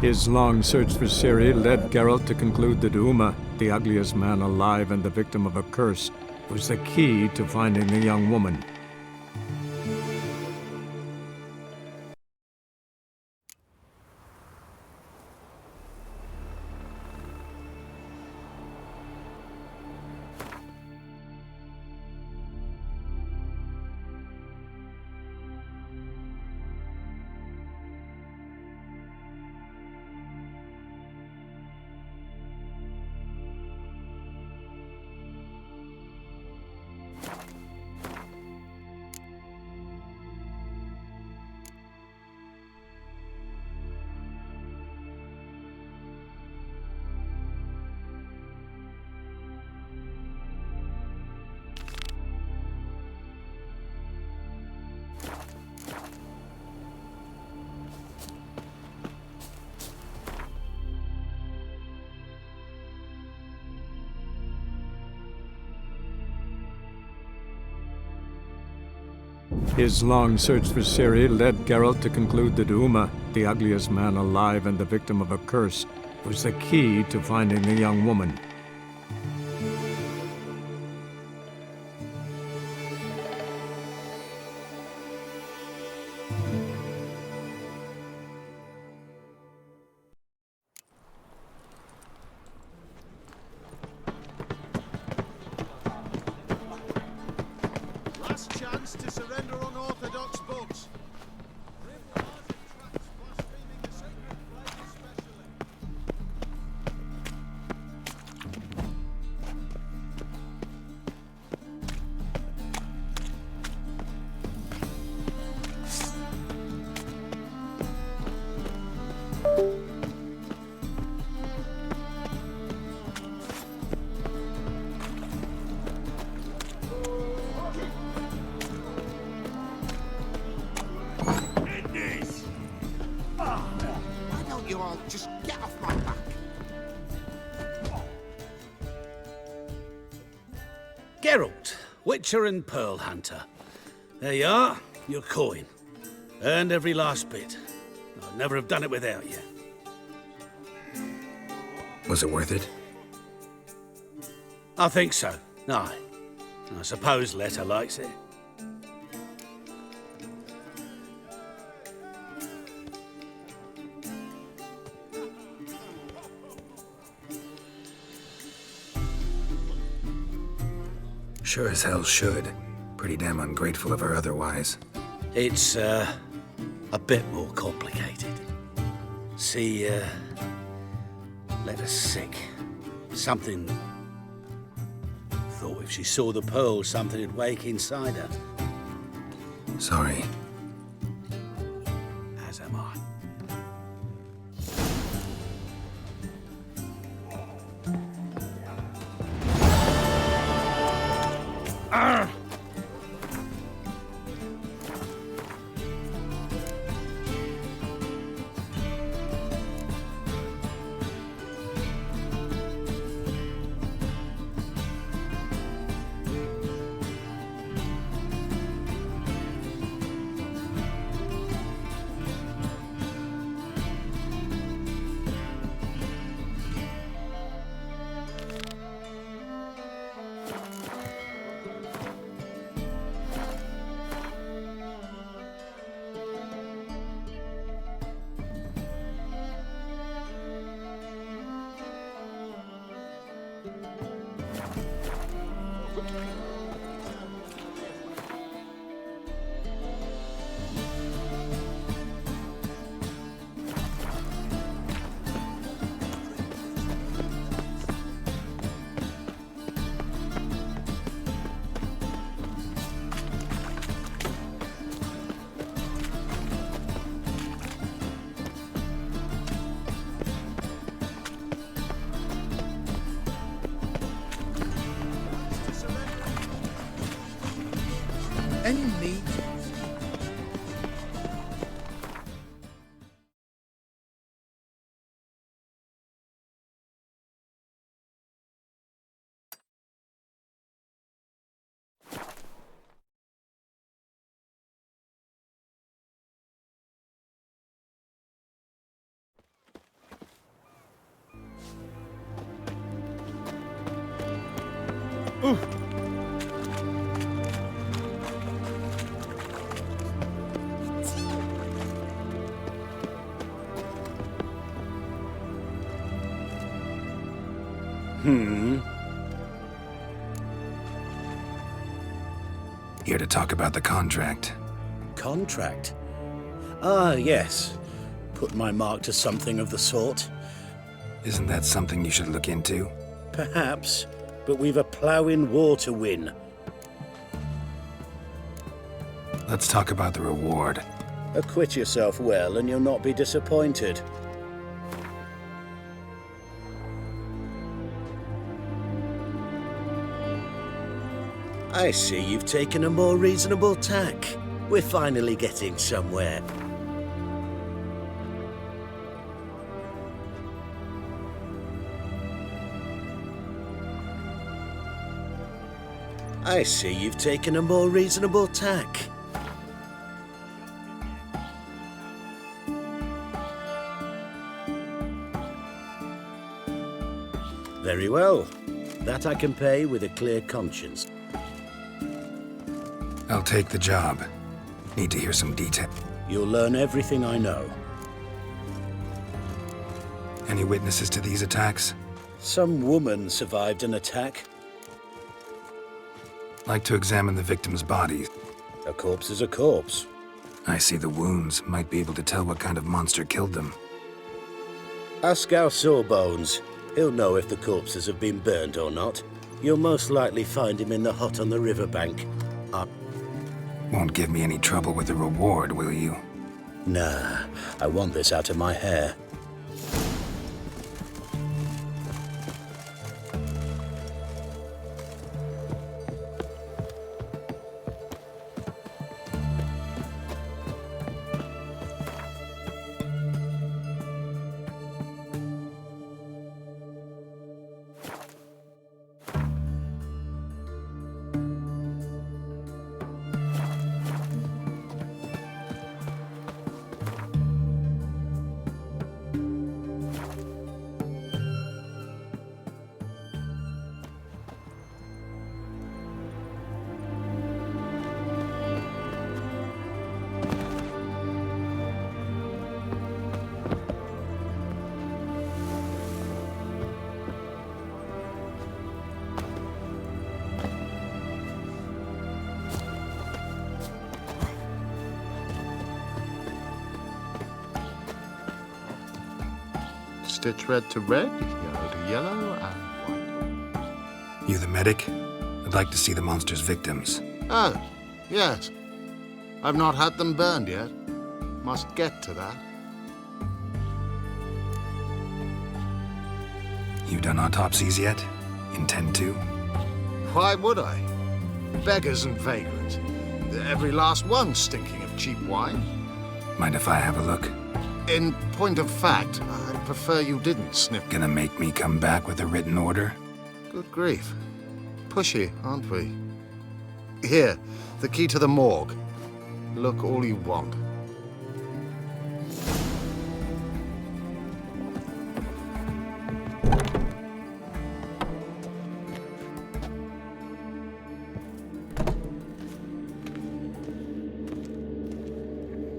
His long search for Ciri led Geralt to conclude that Uma, the ugliest man alive and the victim of a curse, was the key to finding the young woman. His long search for Ciri led Geralt to conclude that Uma, the ugliest man alive and the victim of a curse, was the key to finding the young woman. Last chance to surrender unorthodox bugs. Blaspheming the sacred flame especially. Why don't you all just get off my back? Geralt, Witcher and Pearl Hunter. There you are, your coin. Earned every last bit. I'd never have done it without you. Was it worth it? I think so. Aye. I suppose Letta likes it. Sure as hell should. Pretty damn ungrateful of her otherwise. It's, a bit more complicated. See, Letta's sick. Something... Thought if she saw the pearl, something would wake inside her. Sorry. As am I. Here to talk about the contract. Contract? Ah, yes. Put my mark to something of the sort. Isn't that something you should look into? Perhaps, but we've a ploughing war to win. Let's talk about the reward. Acquit yourself well and you'll not be disappointed. I see you've taken a more reasonable tack. We're finally getting somewhere. I see you've taken a more reasonable tack. Very well. That I can pay with a clear conscience. I'll take the job. Need to hear some detail. You'll learn everything I know. Any witnesses to these attacks? Some woman survived an attack. Like to examine the victims' bodies. A corpse is a corpse. I see the wounds. Might be able to tell what kind of monster killed them. Ask our Sawbones. He'll know if the corpses have been burned or not. You'll most likely find him in the hut on the riverbank. Won't give me any trouble with the reward, will you? Nah, I want this out of my hair. Stitch red to red, yellow to yellow, and white. You the medic? I'd like to see the monster's victims. Oh, yes. I've not had them burned yet. Must get to that. You done autopsies yet? Intend to? Why would I? Beggars and vagrants. Every last one stinking of cheap wine. Mind if I have a look? In point of fact, I'd prefer you didn't sniff. Gonna make me come back with a written order? Good grief. Pushy, aren't we? Here, the key to the morgue. Look all you want.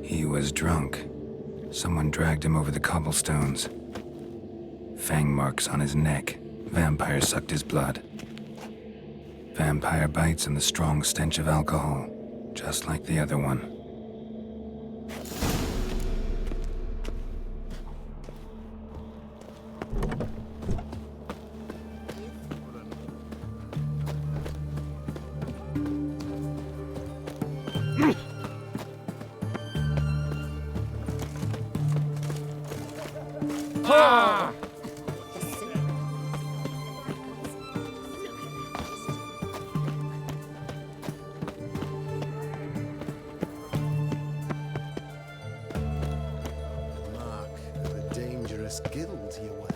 He was drunk. Someone dragged him over the cobblestones. Fang marks on his neck. Vampire sucked his blood. Vampire bites and the strong stench of alcohol, just like the other one. Mark of a dangerous guild, you were.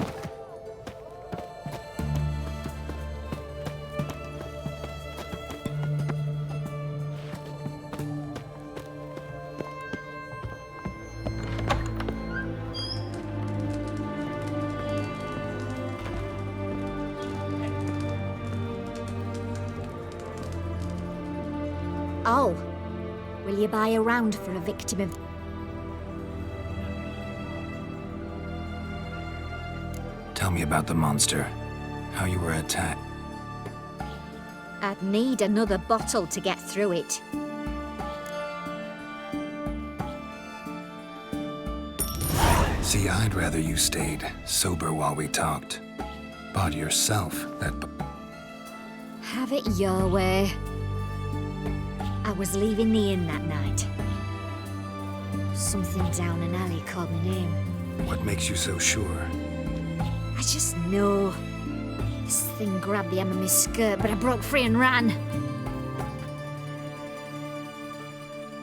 Oh, will you buy a round for a victim of... Tell me about the monster. How you were attacked. I'd need another bottle to get through it. See, I'd rather you stayed sober while we talked. Bought yourself that... Have it your way. I was leaving the inn that night. Something down an alley called my name. What makes you so sure? I just know. This thing grabbed the hem of my skirt, but I broke free and ran.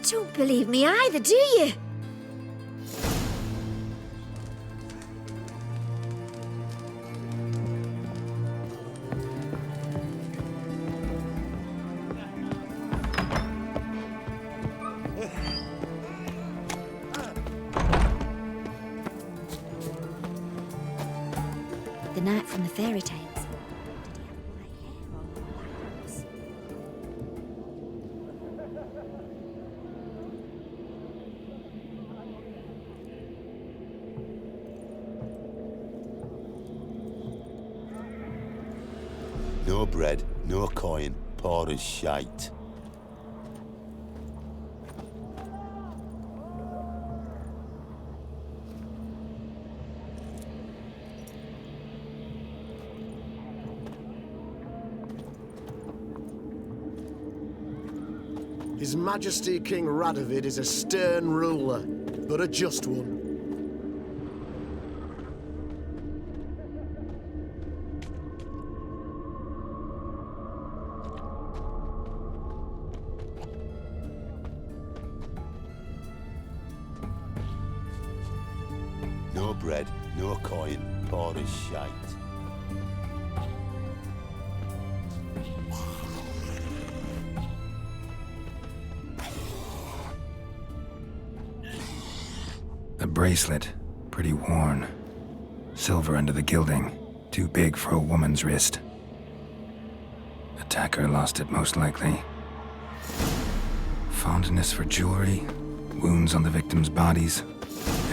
Don't believe me either, do you? The knight from the fairy tales. Did he have white hair or black eyes? No bread, no coin, poor as shite. His Majesty King Radovid is a stern ruler, but a just one. No bread, no coin, poor as shite. A bracelet, pretty worn. Silver under the gilding, too big for a woman's wrist. Attacker lost it most likely. Fondness for jewelry, wounds on the victims' bodies.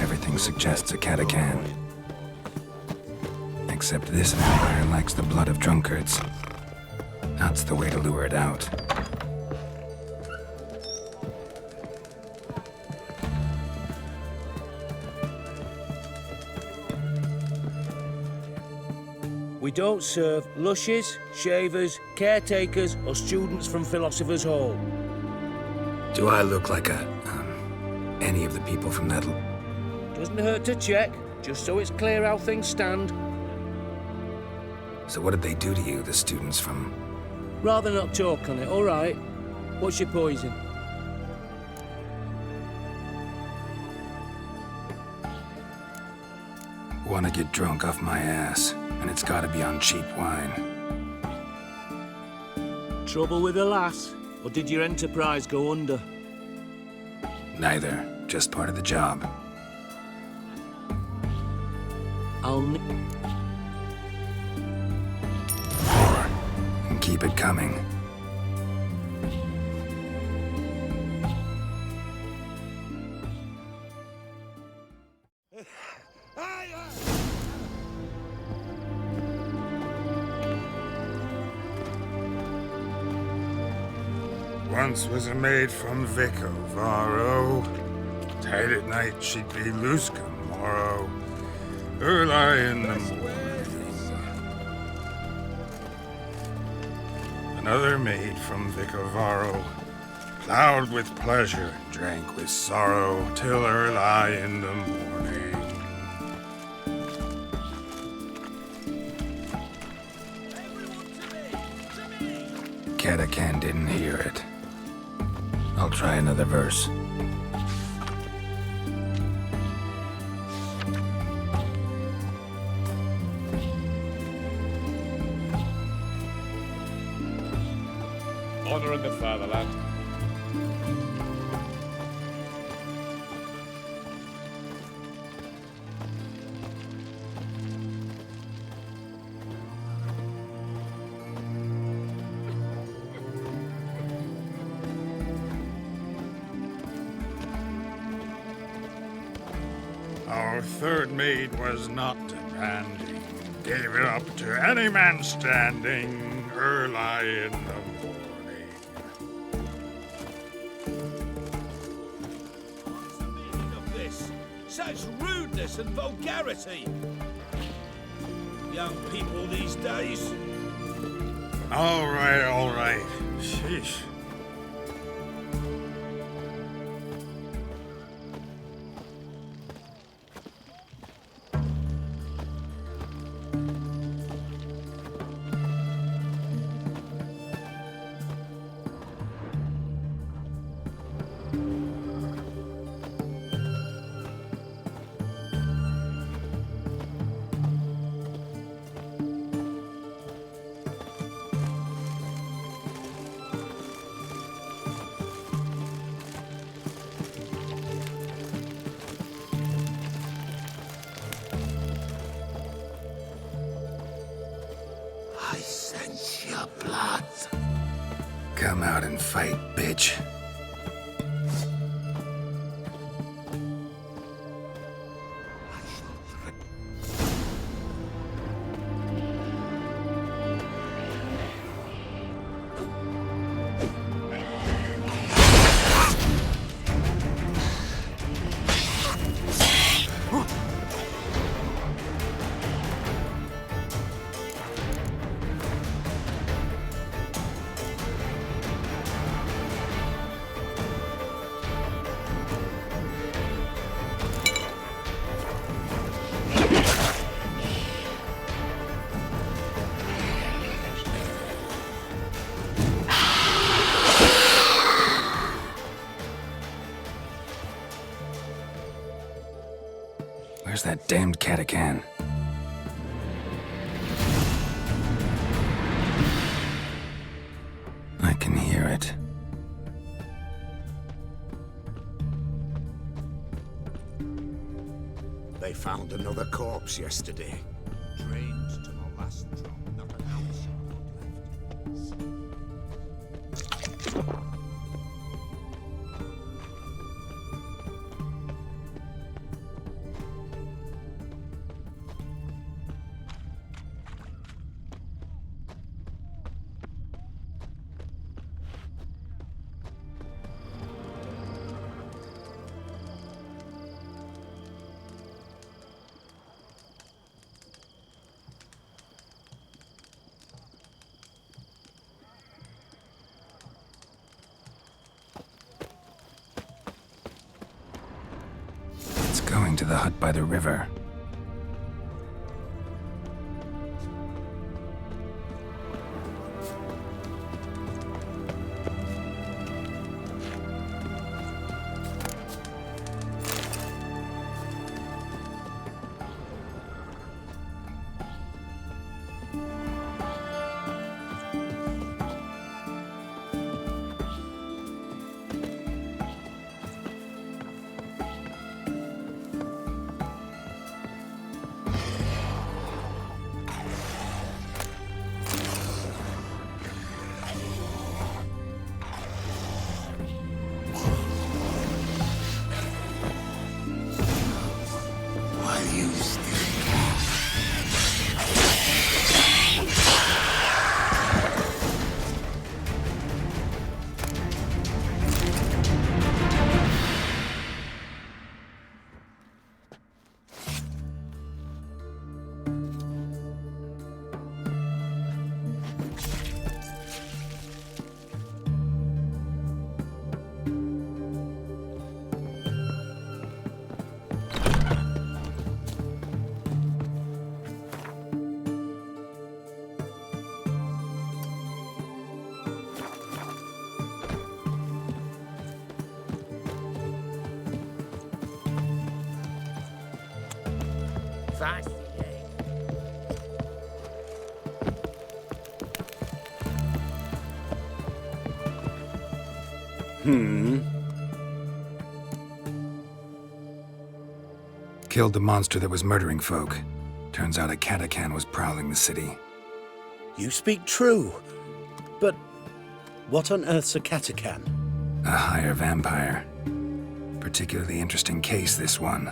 Everything suggests a catacan. Except this vampire likes the blood of drunkards. That's the way to lure it out. We don't serve lushes, shavers, caretakers, or students from Philosopher's Hall. Do I look like any of the people from that... Doesn't hurt to check, just so it's clear how things stand. So what did they do to you, the students from... Rather not talk on it, all right? What's your poison? Want to get drunk off my ass, and it's gotta be on cheap wine. Trouble with the lass? Or did your enterprise go under? Neither, just part of the job. More, and keep it coming. Once was a maid from Vic of Varro. Tight at night she'd be loose come morrow. Early in the morning. Another maid from Vic of Varro. Plowed with pleasure, drank with sorrow, till early in the morning. Catacan didn't hear it. I'll try another verse. Honor in the fatherland. Our third mate was not demanding. Gave it up to any man standing early in the morning. What's the meaning of this? Such rudeness and vulgarity! Young people these days. All right, all right. Sheesh. I sense your blood. Come out and fight, bitch. Where's that damned catachan? I can hear it. They found another corpse yesterday. Drained to the last drop, not an ounce of blood left. It's going to the hut by the river. Fast, Killed the monster that was murdering folk. Turns out a catachan was prowling the city. You speak true. But what on earth's a catachan? A higher vampire. Particularly interesting case, this one.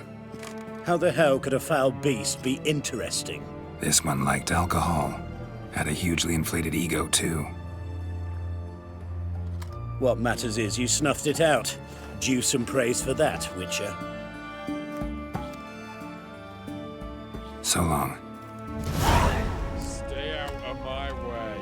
How the hell could a foul beast be interesting? This one liked alcohol. Had a hugely inflated ego, too. What matters is you snuffed it out. Due some praise for that, Witcher. So long. Stay out of my way.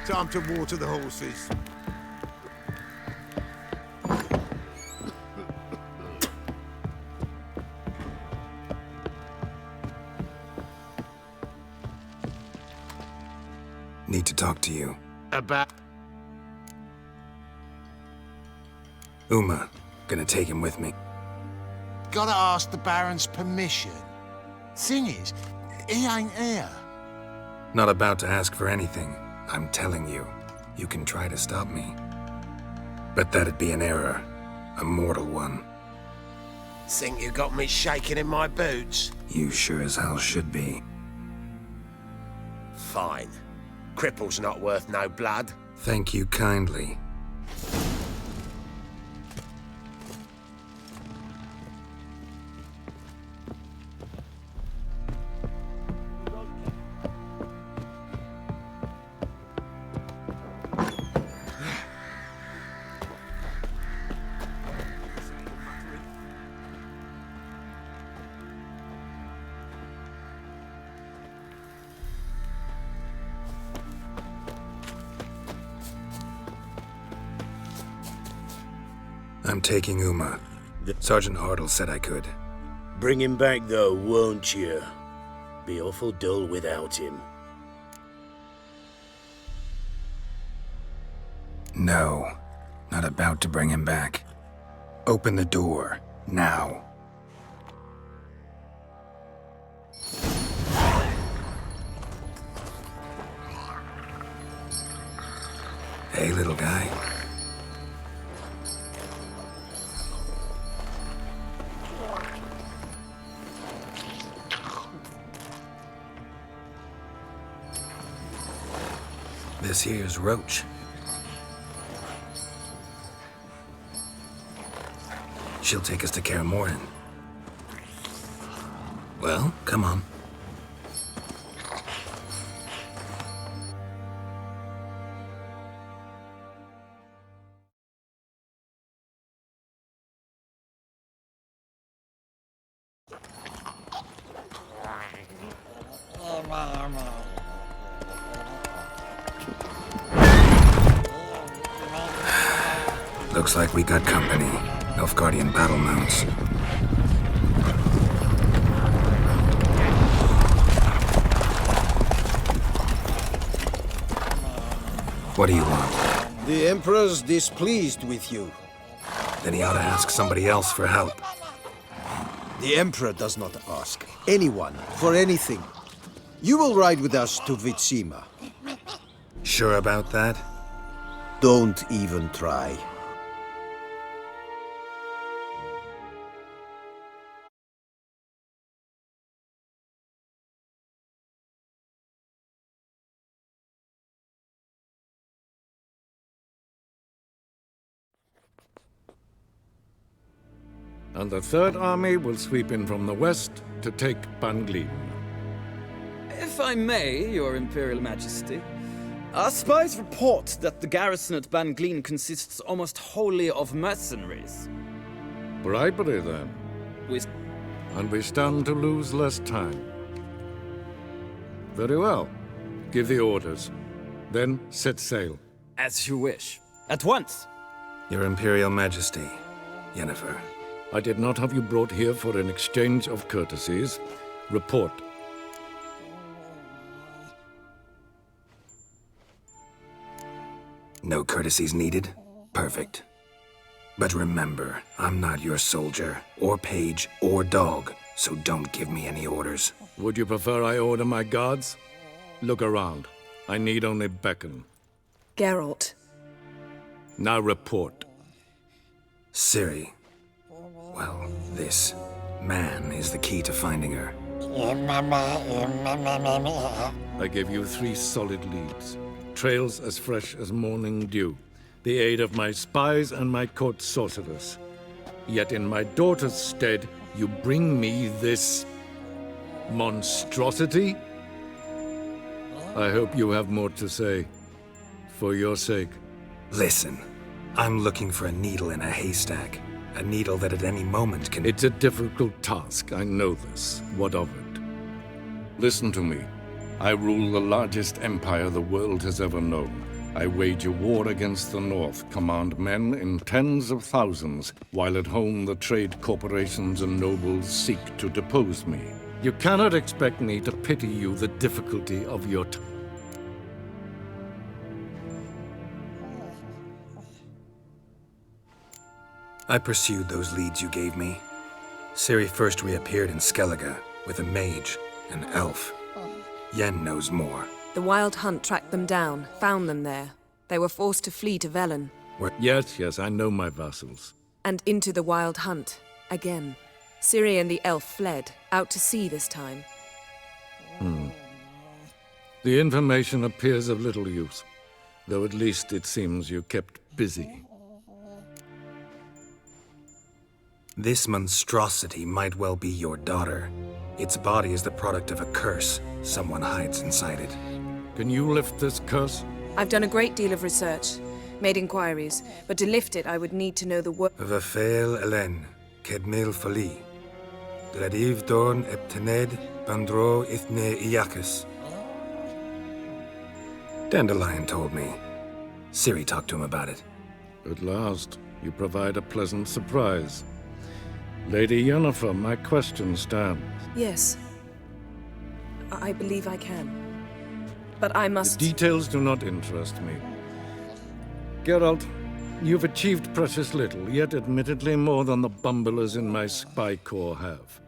Time to water the horses. Need to talk to you. About... Uma. Gonna take him with me. Gotta ask the Baron's permission. Thing is, he ain't here. Not about to ask for anything. I'm telling you. You can try to stop me. But that'd be an error. A mortal one. Think you got me shaking in my boots? You sure as hell should be. Fine. Cripple's not worth no blood. Thank you kindly. I'm taking Uma. Sergeant Hartle said I could. Bring him back though, won't you? Be awful dull without him. No. Not about to bring him back. Open the door. Now. Hey, little guy. This here's Roach. She'll take us to Kaer Morhen. Well, come on. Looks like we got company. Nilfgaardian battle mounts. What do you want? The Emperor's displeased with you. Then he ought to ask somebody else for help. The Emperor does not ask anyone for anything. You will ride with us to Vitsima. Sure about that? Don't even try. and the Third Army will sweep in from the west to take Banglin. If I may, Your Imperial Majesty, our spies report that the garrison at Banglin consists almost wholly of mercenaries. Bribery, then. And we stand to lose less time. Very well. Give the orders. Then set sail. As you wish. At once! Your Imperial Majesty, Yennefer. I did not have you brought here for an exchange of courtesies. Report. No courtesies needed? Perfect. But remember, I'm not your soldier, or page, or dog, so don't give me any orders. Would you prefer I order my guards? Look around. I need only beckon. Geralt. Now report. Ciri. Well, this man is the key to finding her. I gave you 3 solid leads. Trails as fresh as morning dew. The aid of my spies and my court sorcerers. Yet in my daughter's stead, you bring me this monstrosity? I hope you have more to say. For your sake. Listen, I'm looking for a needle in a haystack. A needle that at any moment can... It's a difficult task, I know this. What of it? Listen to me. I rule the largest empire the world has ever known. I wage a war against the North, command men in tens of thousands, while at home the trade corporations and nobles seek to depose me. You cannot expect me to pity you the difficulty of your I pursued those leads you gave me. Ciri first reappeared in Skellige with a mage, an elf. Yen knows more. The Wild Hunt tracked them down, found them there. They were forced to flee to Velen. Yes, I know my vassals. And into the Wild Hunt, again. Ciri and the elf fled, out to sea this time. The information appears of little use, though at least it seems you kept busy. This monstrosity might well be your daughter. Its body is the product of a curse. Someone hides inside it. Can you lift this curse? I've done a great deal of research, made inquiries, but to lift it I would need to know the word. Vafael Elaine, Kedmil Fali. Gladiv Dorn Eptened Bandro Ithne Iacus. Dandelion told me. Ciri talked to him about it. At last, you provide a pleasant surprise. Lady Yennefer, my question stands. Yes. I believe I can. But I must... The details do not interest me. Geralt, you've achieved precious little, yet admittedly more than the bumblers in my spy corps have.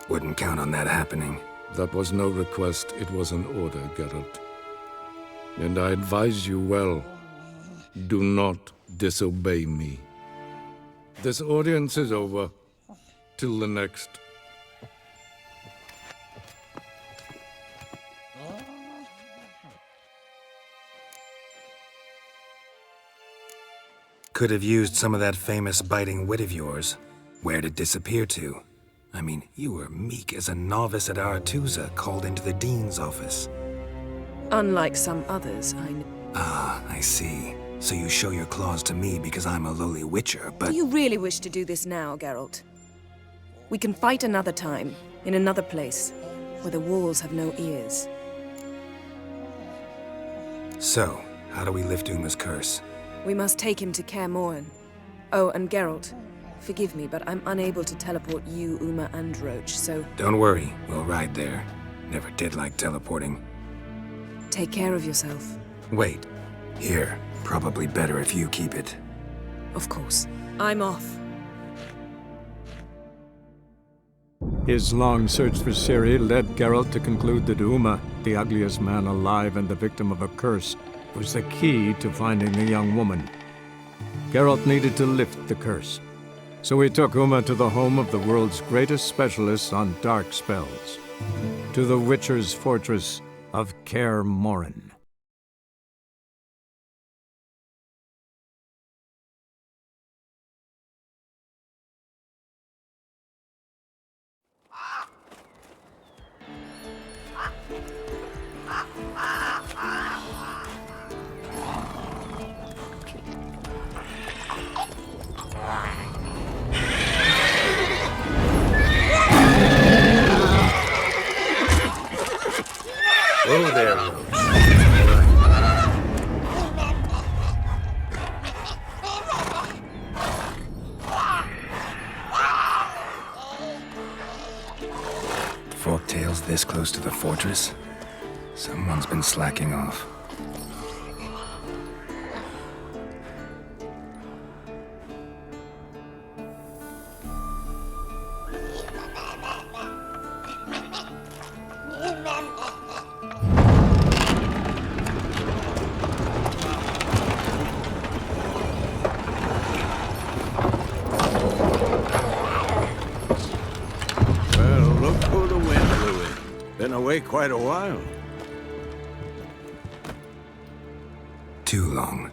Wouldn't count on that happening. That was no request, it was an order, Geralt. And I advise you well. Do not disobey me. This audience is over. Till the next. Could have used some of that famous biting wit of yours. Where'd it disappear to? I mean, you were meek as a novice at Aretusa called into the Dean's office. Unlike some others, I know. Ah, I see. So you show your claws to me because I'm a lowly witcher, but... Do you really wish to do this now, Geralt? We can fight another time, in another place, where the walls have no ears. So, how do we lift Uma's curse? We must take him to Kaer Morhen. Oh, and Geralt, forgive me, but I'm unable to teleport you, Uma, and Roach, so... Don't worry, we'll ride there. Never did like teleporting. Take care of yourself. Wait. Here. Probably better if you keep it. Of course. I'm off. His long search for Ciri led Geralt to conclude that Uma, the ugliest man alive and the victim of a curse, was the key to finding the young woman. Geralt needed to lift the curse. So we took Uma to the home of the world's greatest specialists on dark spells, to the Witcher's fortress of Kaer Morhen. Whoa there, Roach. Forktail's this close to the fortress? Someone's been slacking off. Well, look who the wind blew in. Been away quite a while. Too long.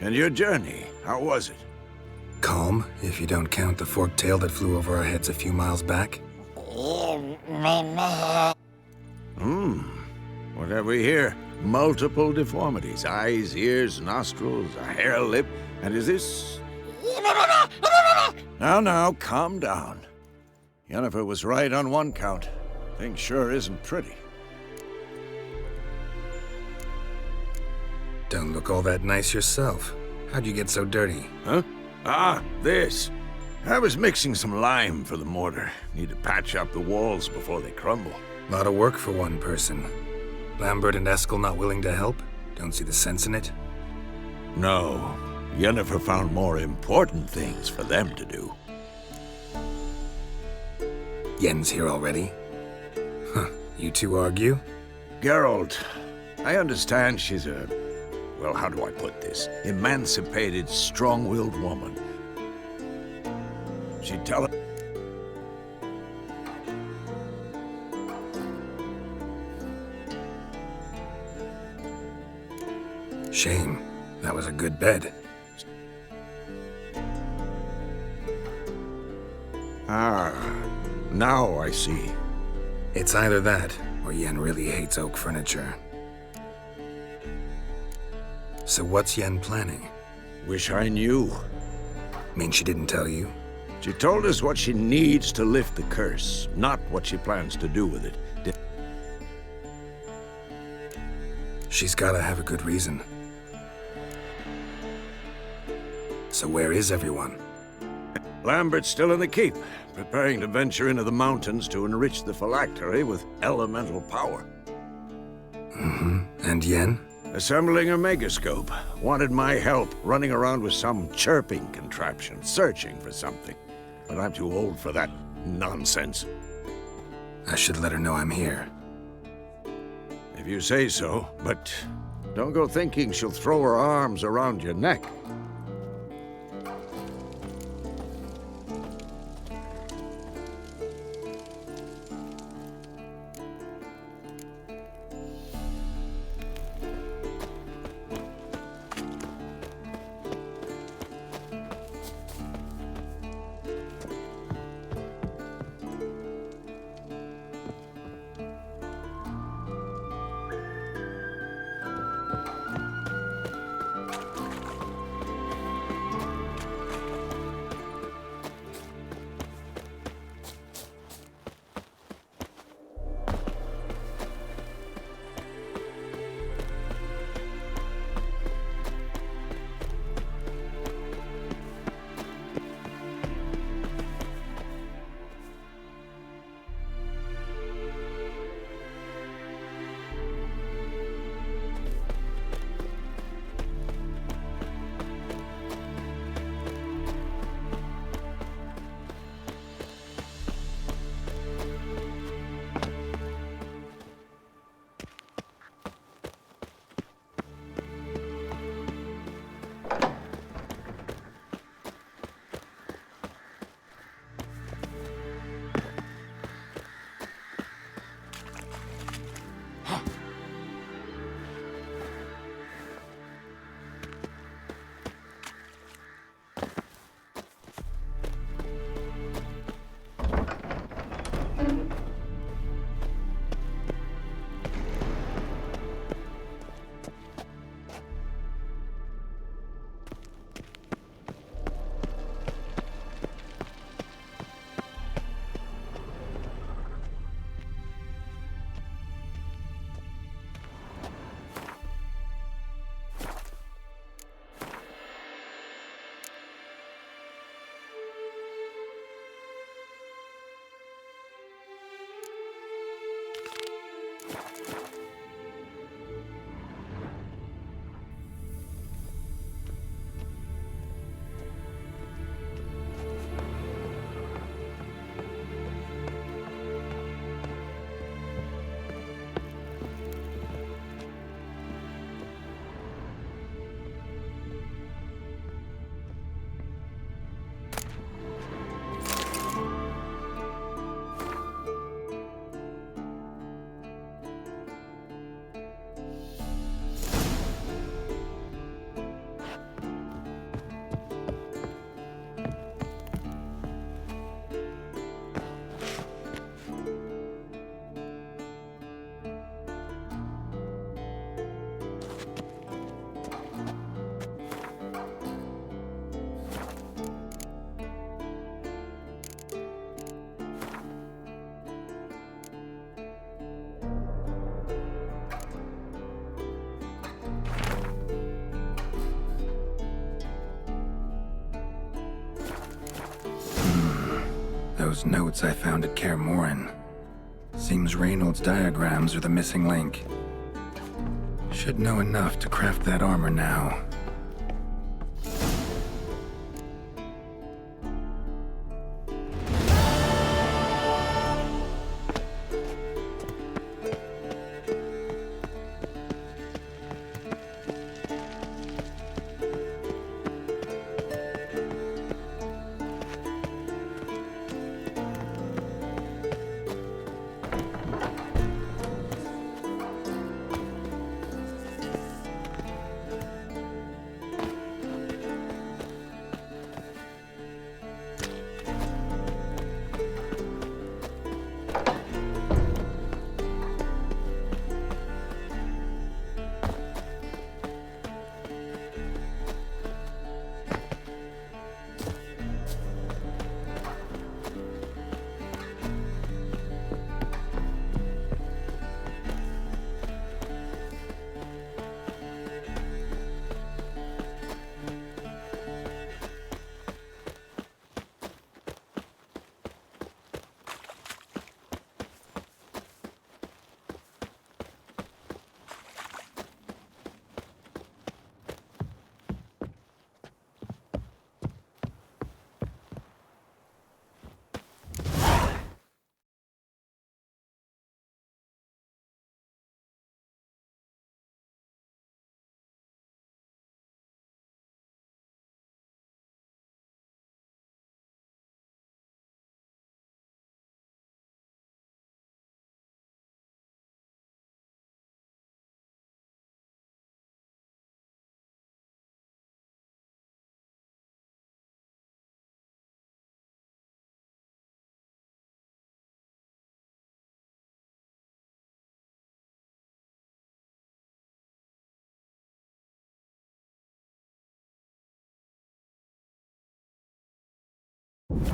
And your journey, how was it? Calm, if you don't count the forktail that flew over our heads a few miles back. What have we here? Multiple deformities. Eyes, ears, nostrils, a hair lip. And is this... Now, calm down. Yennefer was right on one count. Thing sure isn't pretty. Don't look all that nice yourself. How'd you get so dirty? Huh? Ah, this. I was mixing some lime for the mortar. Need to patch up the walls before they crumble. Lot of work for one person. Lambert and Eskel not willing to help? Don't see the sense in it? No. Yennefer found more important things for them to do. Yen's here already? Huh, you two argue? Geralt, I understand she's a... well, how do I put this? Emancipated, strong-willed woman. She'd tell her... Shame. That was a good bed. Ah, now I see. It's either that, or Yen really hates oak furniture. So what's Yen planning? Wish I knew. Mean she didn't tell you? She told us what she needs to lift the curse, not what she plans to do with it. She's gotta have a good reason. So where is everyone? Lambert's still in the keep, preparing to venture into the mountains to enrich the phylactery with elemental power. And Yen? Assembling a megascope. Wanted my help running around with some chirping contraption, searching for something. But I'm too old for that nonsense. I should let her know I'm here. If you say so, but don't go thinking she'll throw her arms around your neck. those notes I found at Kaer Seems Reynold's diagrams are the missing link. Should know enough to craft that armor now.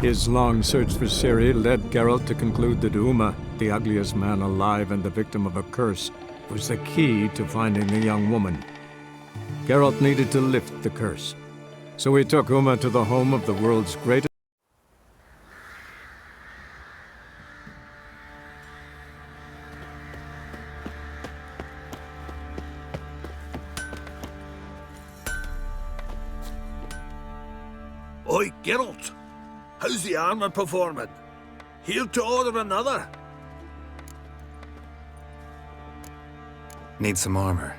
His long search for Ciri led Geralt to conclude that Uma, the ugliest man alive and the victim of a curse, was the key to finding the young woman. Geralt needed to lift the curse, so he took Uma to the home of the world's greatest. Oi, Geralt! How's the armor performing? Here to order another? Need some armor.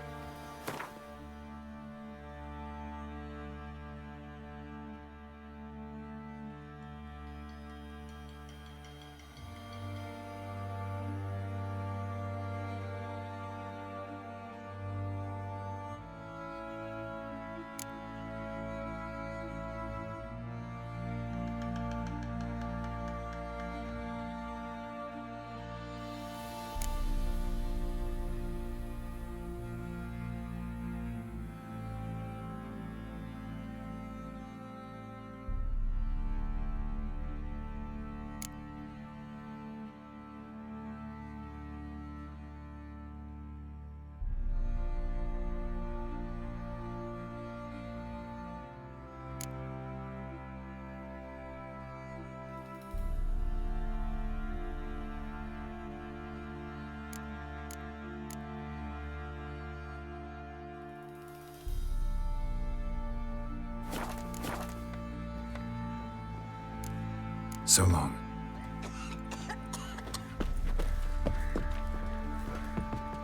So long.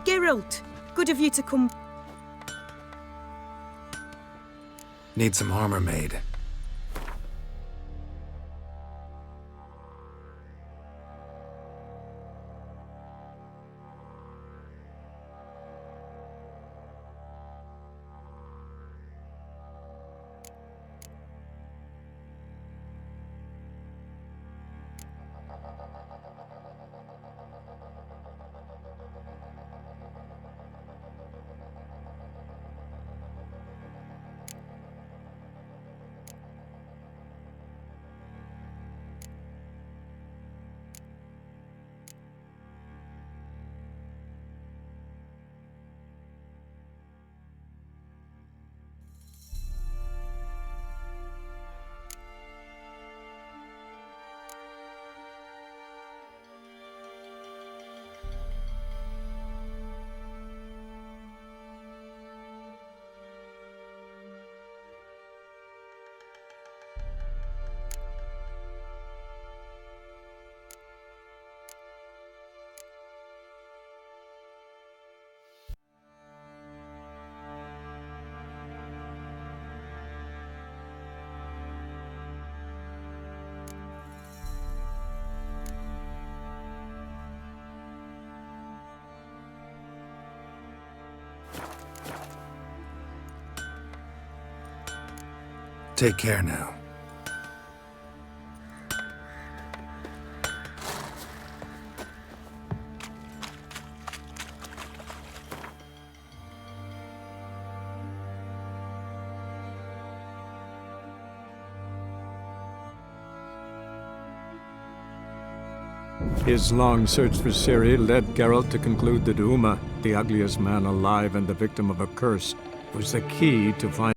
Geralt, good of you to come. Need some armor made. Take care now. His long search for Ciri led Geralt to conclude that Uma, the ugliest man alive and the victim of a curse, was the key to find.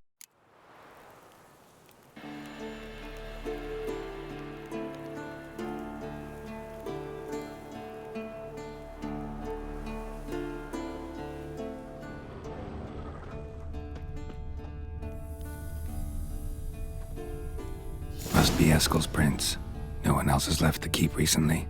Must be Eskel's prince. No one else has left the keep recently.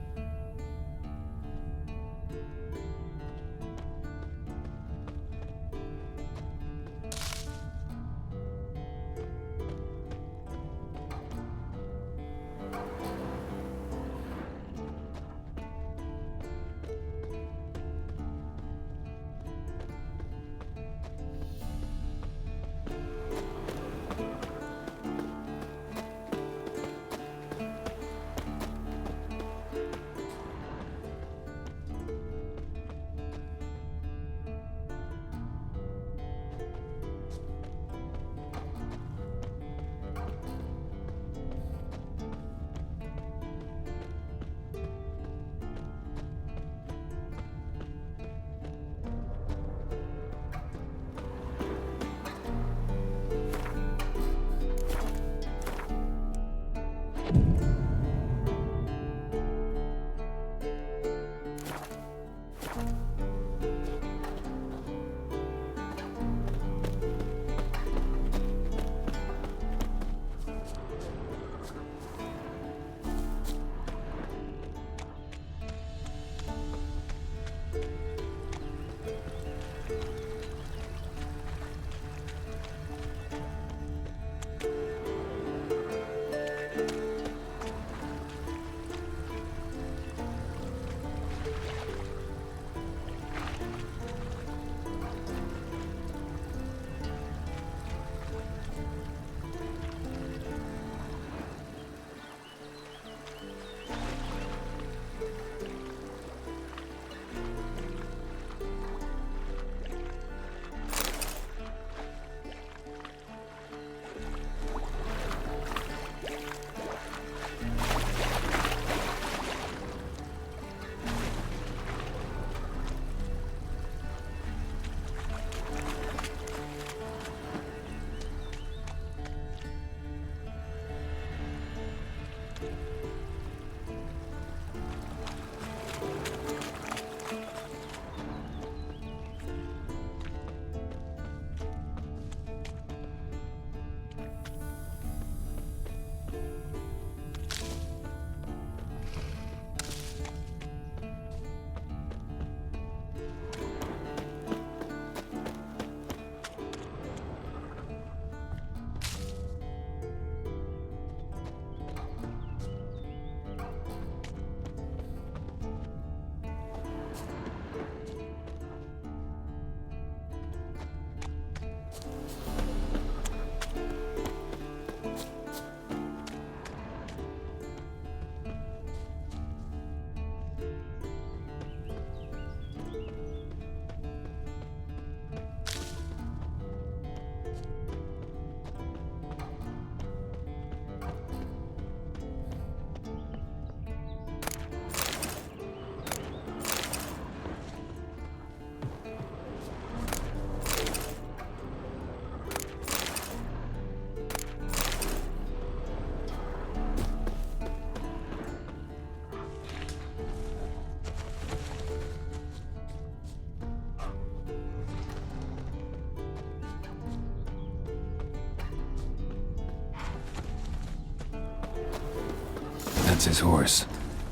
That's his horse.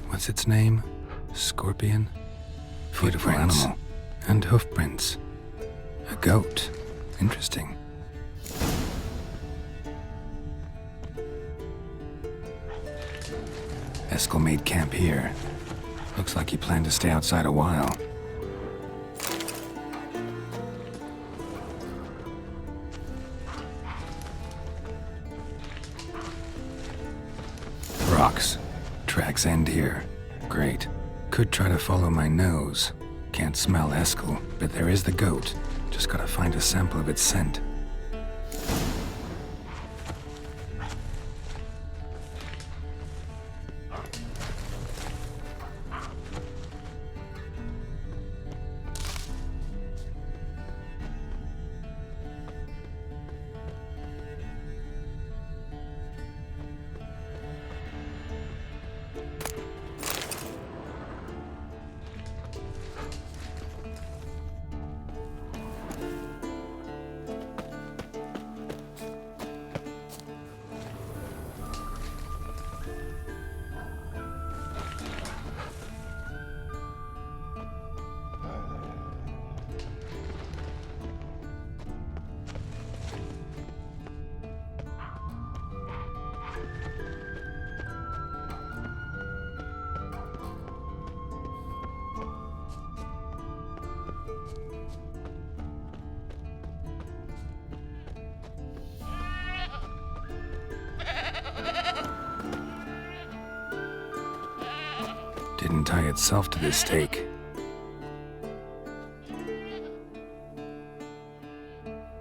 What's its name? Scorpion? Beautiful animal. And hoof prints. A goat. Interesting. Eskel made camp here. Looks like he planned to stay outside a while. rocks. Tracks end here. Great. Could try to follow my nose. Can't smell Eskel, but there is the goat. Just gotta find a sample of its scent. Didn't tie itself to this stake.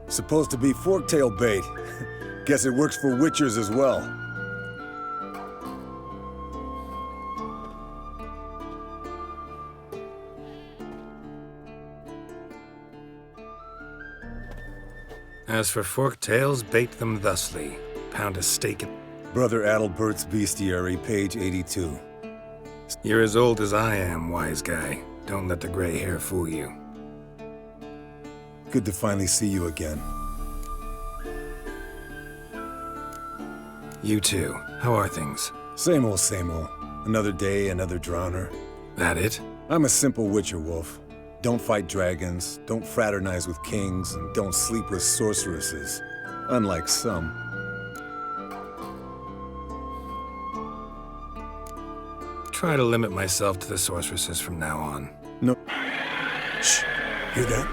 Supposed to be Forktail bait. Guess it works for witchers as well. As for forktails, bait them thusly. Pound a stake at... Brother Adalbert's Bestiary, page 82. You're as old as I am, wise guy. Don't let the gray hair fool you. Good to finally see you again. You too. How are things? Same old, same old. Another day, another drowner. That it? I'm a simple witcher wolf. Don't fight dragons, don't fraternize with kings, and don't sleep with sorceresses. Unlike some. Try to limit myself to the sorceresses from now on. No. Shh. Hear that?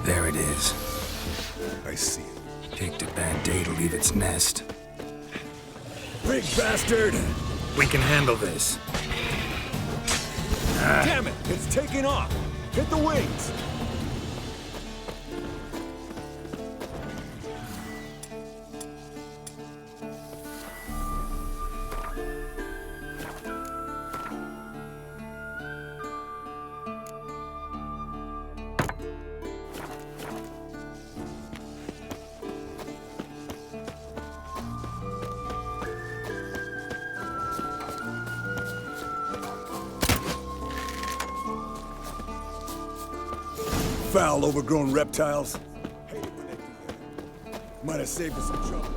There it is. I see it. Picked a bad day to leave its nest. Big bastard! We can handle this. Damn it! It's taking off! Hit the wings! Foul, overgrown reptiles. Hate it when they do that. Might have saved us some trouble.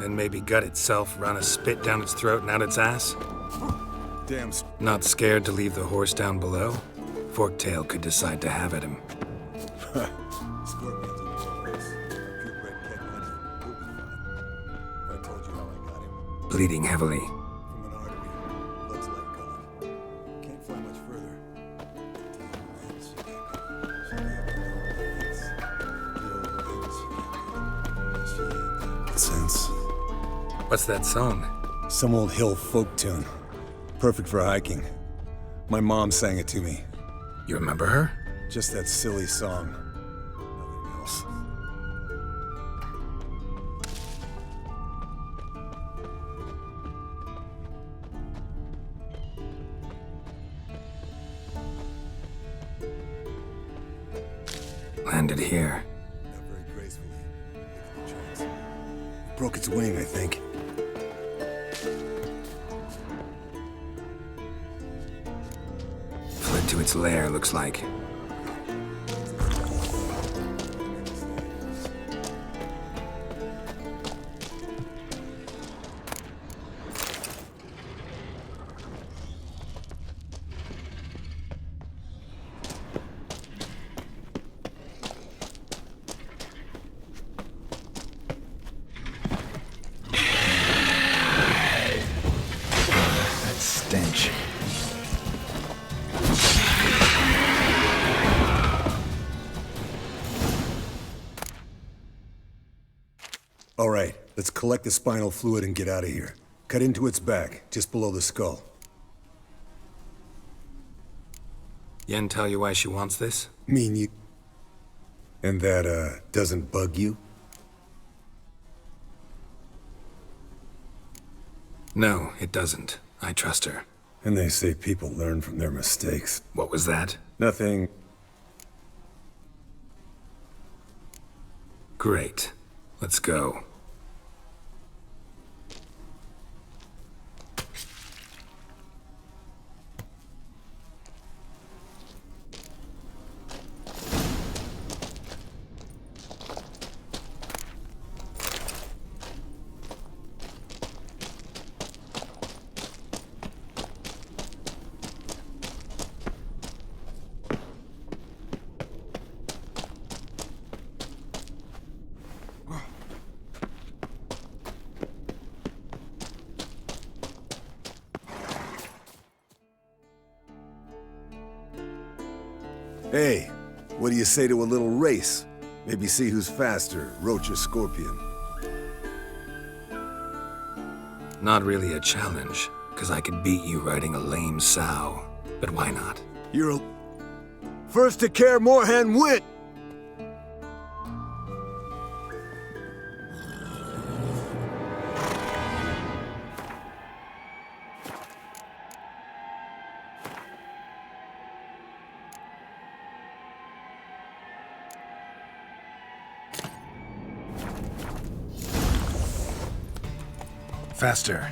Then maybe gut itself, run a spit down its throat and out its ass? Damn. Not scared to leave the horse down below? Forktail could decide to have at him. Scorpions in the horse. Purebred cat honey. We'll be fine. If I told you how I got him. Bleeding heavily. From an artery. Blood's light colored. Can't fly much further. Sense. What's that song? Some old hill folk tune. Perfect for hiking. My mom sang it to me. You remember her? Just that silly song. Nothing else. Landed here. Not very gracefully. Look at the joints. It broke its wing, I think. Fled to its lair, looks like. All right, let's collect the spinal fluid and get out of here. Cut into its back, just below the skull. Yen tell you why she wants this? Mean you... And that, doesn't bug you? No, it doesn't. I trust her. And they say people learn from their mistakes. What was that? Nothing. Great. Let's go. Hey, what do you say to a little race? Maybe see who's faster, Roach or Scorpion. Not really a challenge, because I could beat you riding a lame sow. But why not? You're a... First to care Moorhen win! Faster.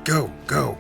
Go, go.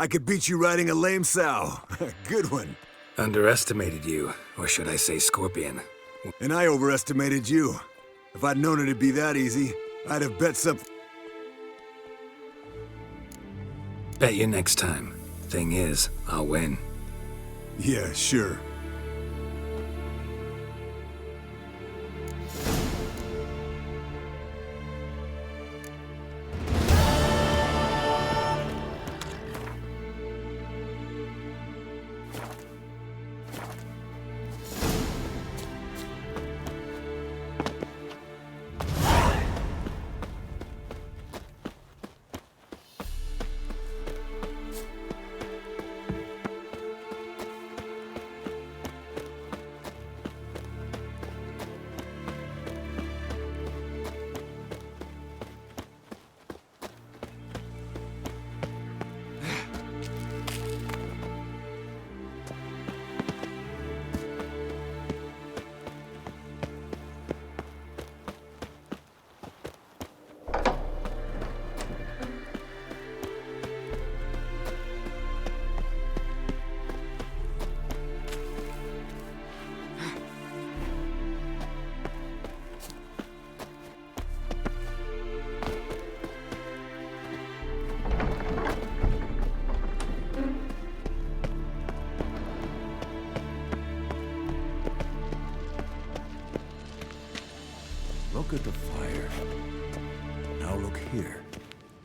I could beat you riding a lame sow. Good one. Underestimated you, or should I say Scorpion. And I overestimated you. If I'd known it'd be that easy, I'd have bet something. Bet you next time. Thing is, I'll win. Yeah, sure.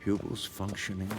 pupils functioning?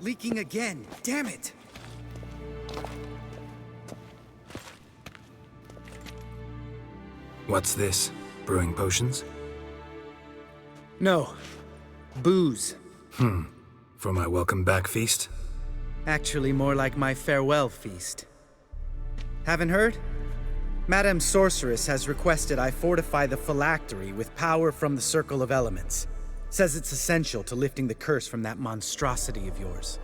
Leaking again. Damn it! What's this? Brewing potions? No. Booze. For my welcome back feast? Actually, more like my farewell feast. Haven't heard? Madame Sorceress has requested I fortify the phylactery with power from the Circle of Elements. Says it's essential to lifting the curse from that monstrosity of yours.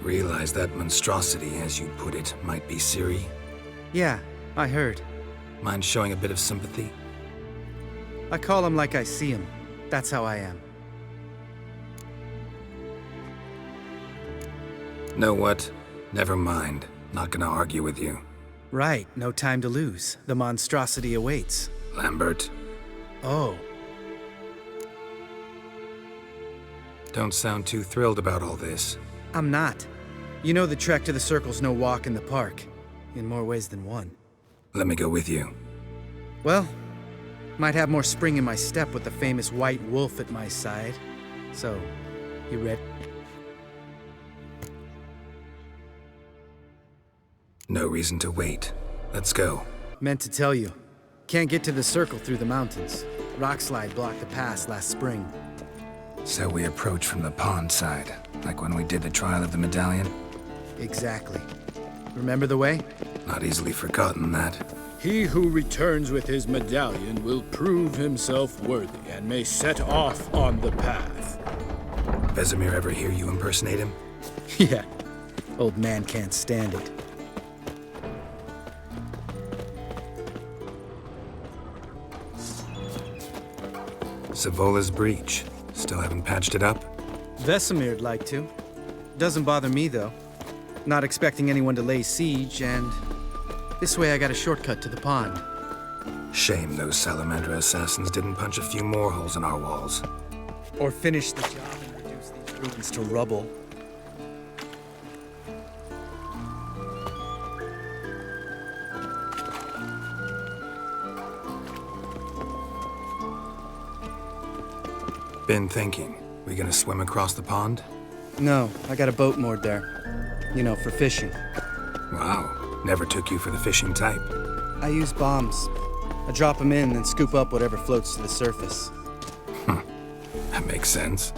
Realize that monstrosity, as you put it, might be Ciri? Yeah, I heard. Mind showing a bit of sympathy? I call him like I see him. That's how I am. Know what? Never mind. Not gonna argue with you. Right, no time to lose. The monstrosity awaits. Lambert. Oh. Don't sound too thrilled about all this. I'm not. You know the trek to the Circle's no walk in the park. In more ways than one. Let me go with you. Well, might have more spring in my step with the famous white wolf at my side. So, you ready? No reason to wait. Let's go. Meant to tell you. Can't get to the Circle through the mountains. Rockslide blocked the pass last spring. So we approach from the pond side, like when we did the trial of the medallion? Exactly. Remember the way? Not easily forgotten, that. He who returns with his medallion will prove himself worthy and may set off on the path. Vesemir ever hear you impersonate him? Yeah. Old man can't stand it. Savola's breach. Still haven't patched it up? Vesemir'd like to. Doesn't bother me, though. Not expecting anyone to lay siege, and this way I got a shortcut to the pond. Shame those Salamander assassins didn't punch a few more holes in our walls. Or finish the job and reduce these ruins to rubble. Been thinking. We gonna swim across the pond? No, I got a boat moored there. You know, for fishing. Wow. Never took you for the fishing type. I use bombs. I drop them in and scoop up whatever floats to the surface. That makes sense.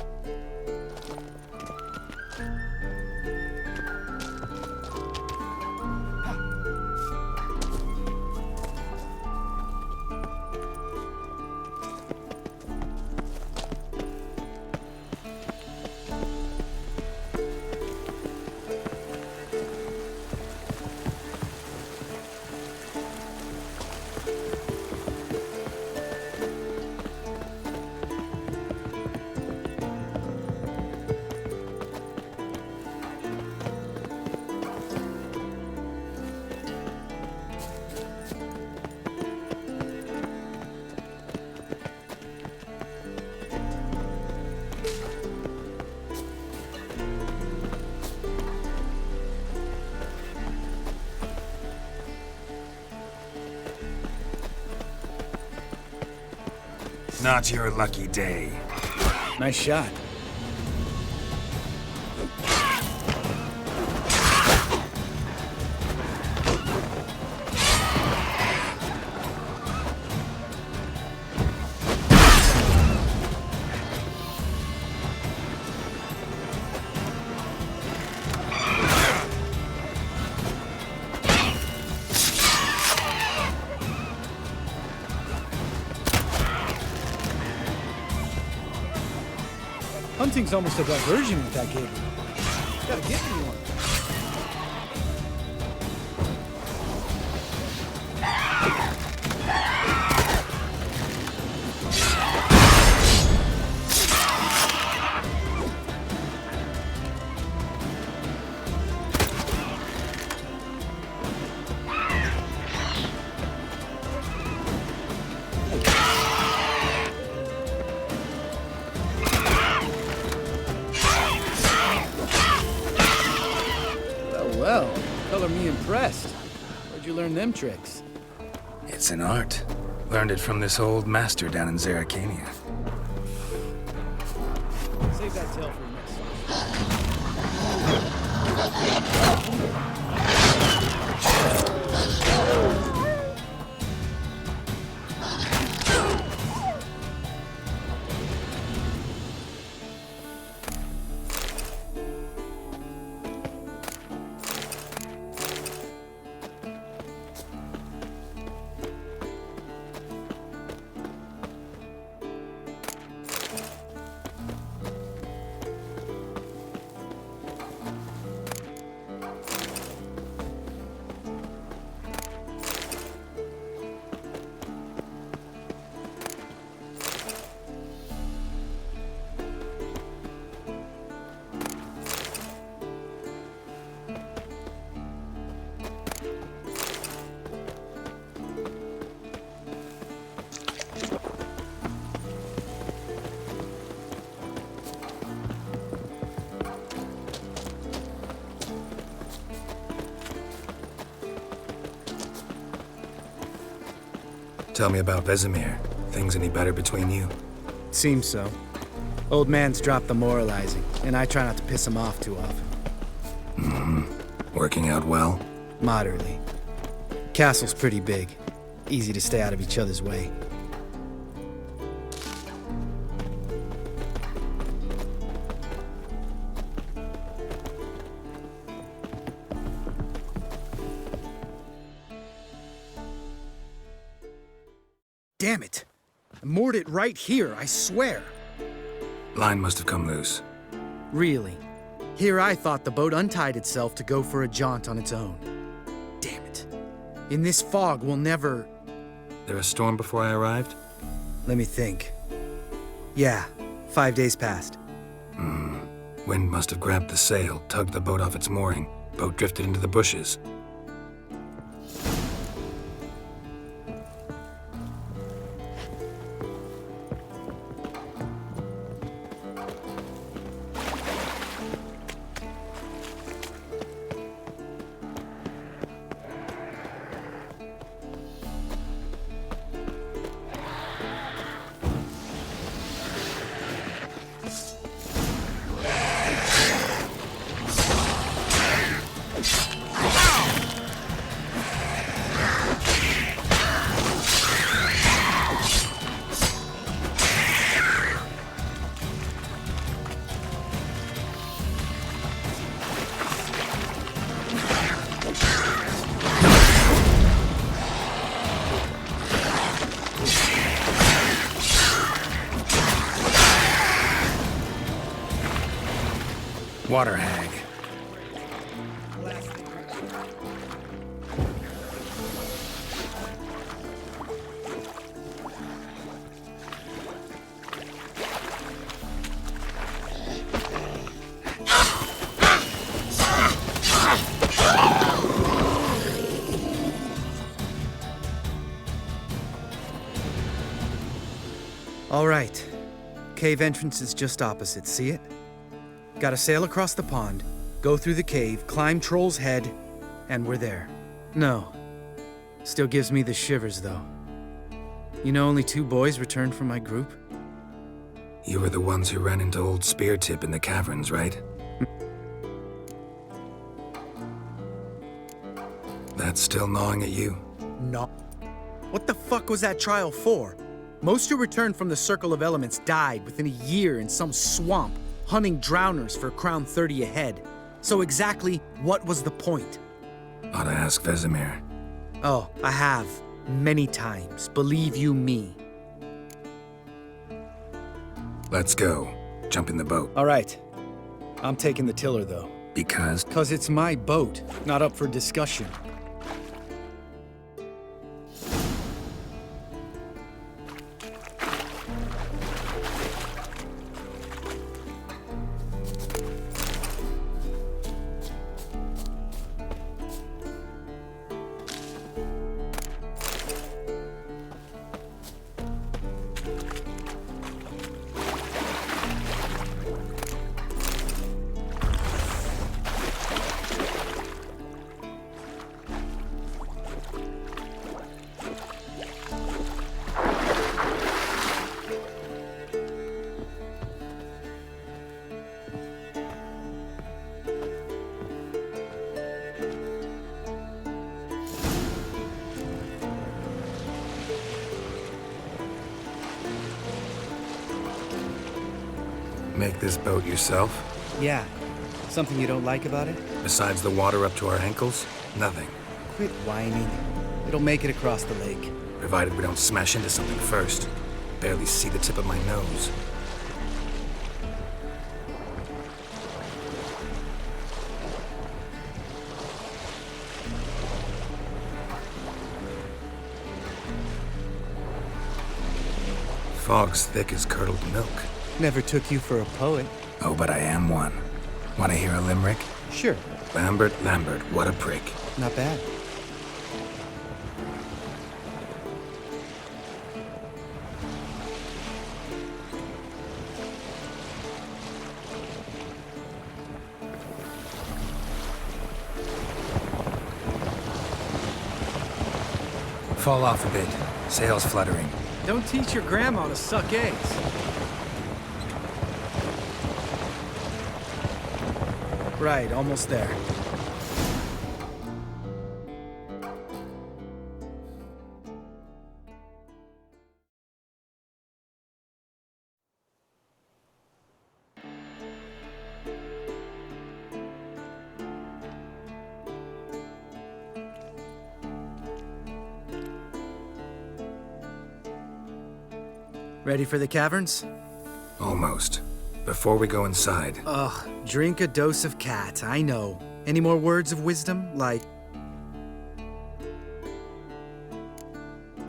Not your lucky day. Nice shot. Hunting's almost a diversion with that game. Gotta get me one. Well, color me impressed. Where'd you learn them tricks? It's an art. Learned it from this old master down in Zerrikania. Save that tale for next Tell me about Vesemir. Things any better between you? Seems so. Old man's dropped the moralizing, and I try not to piss him off too often. Mm-hmm. Working out well? Moderately. Castle's pretty big. Easy to stay out of each other's way. Damn it! I moored it right here, I swear. Line must have come loose. Really? Here I thought the boat untied itself to go for a jaunt on its own. Damn it. In this fog, we'll never... There a storm before I arrived? Let me think. Yeah, 5 days past. Wind must have grabbed the sail, tugged the boat off its mooring. Boat drifted into the bushes. Water hag. All right. Cave entrance is just opposite, see it? Gotta sail across the pond, go through the cave, climb Troll's Head, and we're there. No. Still gives me the shivers, though. You know only 2 boys returned from my group? You were the ones who ran into old Speartip in the caverns, right? That's still gnawing at you? No. What the fuck was that trial for? Most who returned from the Circle of Elements died within a year in some swamp, hunting drowners for Crown 30 a head. So exactly what was the point? Ought to ask Vesemir. Oh, I have. Many times. Believe you me. Let's go. Jump in the boat. All right. I'm taking the tiller, though. Because? 'Cause it's my boat, not up for discussion. Make this boat yourself? Yeah. Something you don't like about it? Besides the water up to our ankles? Nothing. Quit whining. It'll make it across the lake. Provided we don't smash into something first. Barely see the tip of my nose. Fog's thick as curdled milk. Never took you for a poet. Oh, but I am one. Want to hear a limerick? Sure. Lambert, Lambert, what a prick. Not bad. Fall off a bit. Sails fluttering. Don't teach your grandma to suck eggs. Right, almost there. Ready for the caverns? Almost. Before we go inside. Ugh, drink a dose of cat, I know. Any more words of wisdom, like...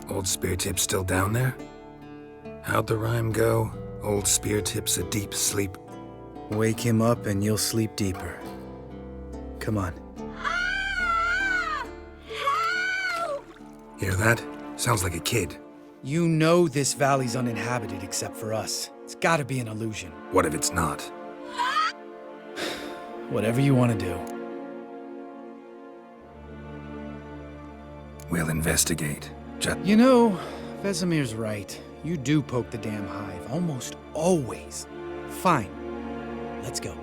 Old Speartip still down there? How'd the rhyme go? Old Spear Tip's a deep sleep. Wake him up and you'll sleep deeper. Come on. Hear that? Sounds like a kid. You know this valley's uninhabited except for us. It's gotta be an illusion. What if it's not? Whatever you want to do. We'll investigate. You know, Vesemir's right. You do poke the damn hive, almost always. Fine. Let's go.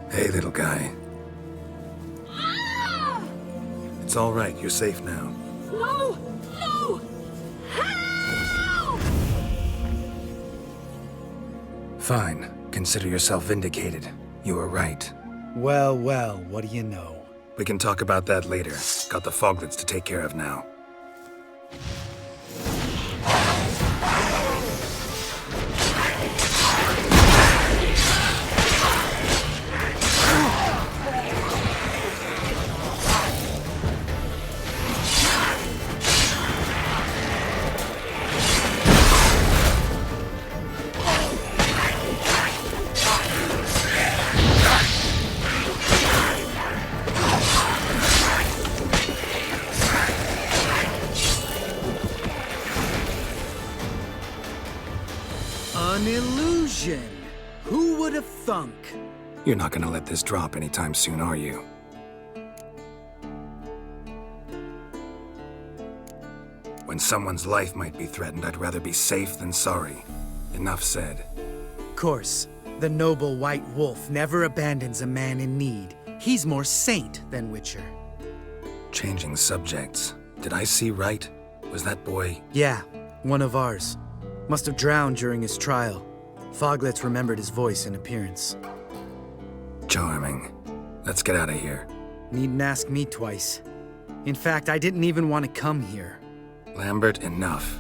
Hey, little guy. It's all right. You're safe now. No! No! Help! Fine. Consider yourself vindicated. You were right. Well, well, what do you know? We can talk about that later. Got the foglets to take care of now. An illusion! Who would have thunk? You're not gonna let this drop anytime soon, are you? When someone's life might be threatened, I'd rather be safe than sorry. Enough said. Of course, the noble white wolf never abandons a man in need. He's more saint than witcher. Changing subjects. Did I see right? Was that boy... Yeah, one of ours. Must have drowned during his trial. Foglets remembered his voice and appearance. Charming. Let's get out of here. Needn't ask me twice. In fact, I didn't even want to come here. Lambert, enough.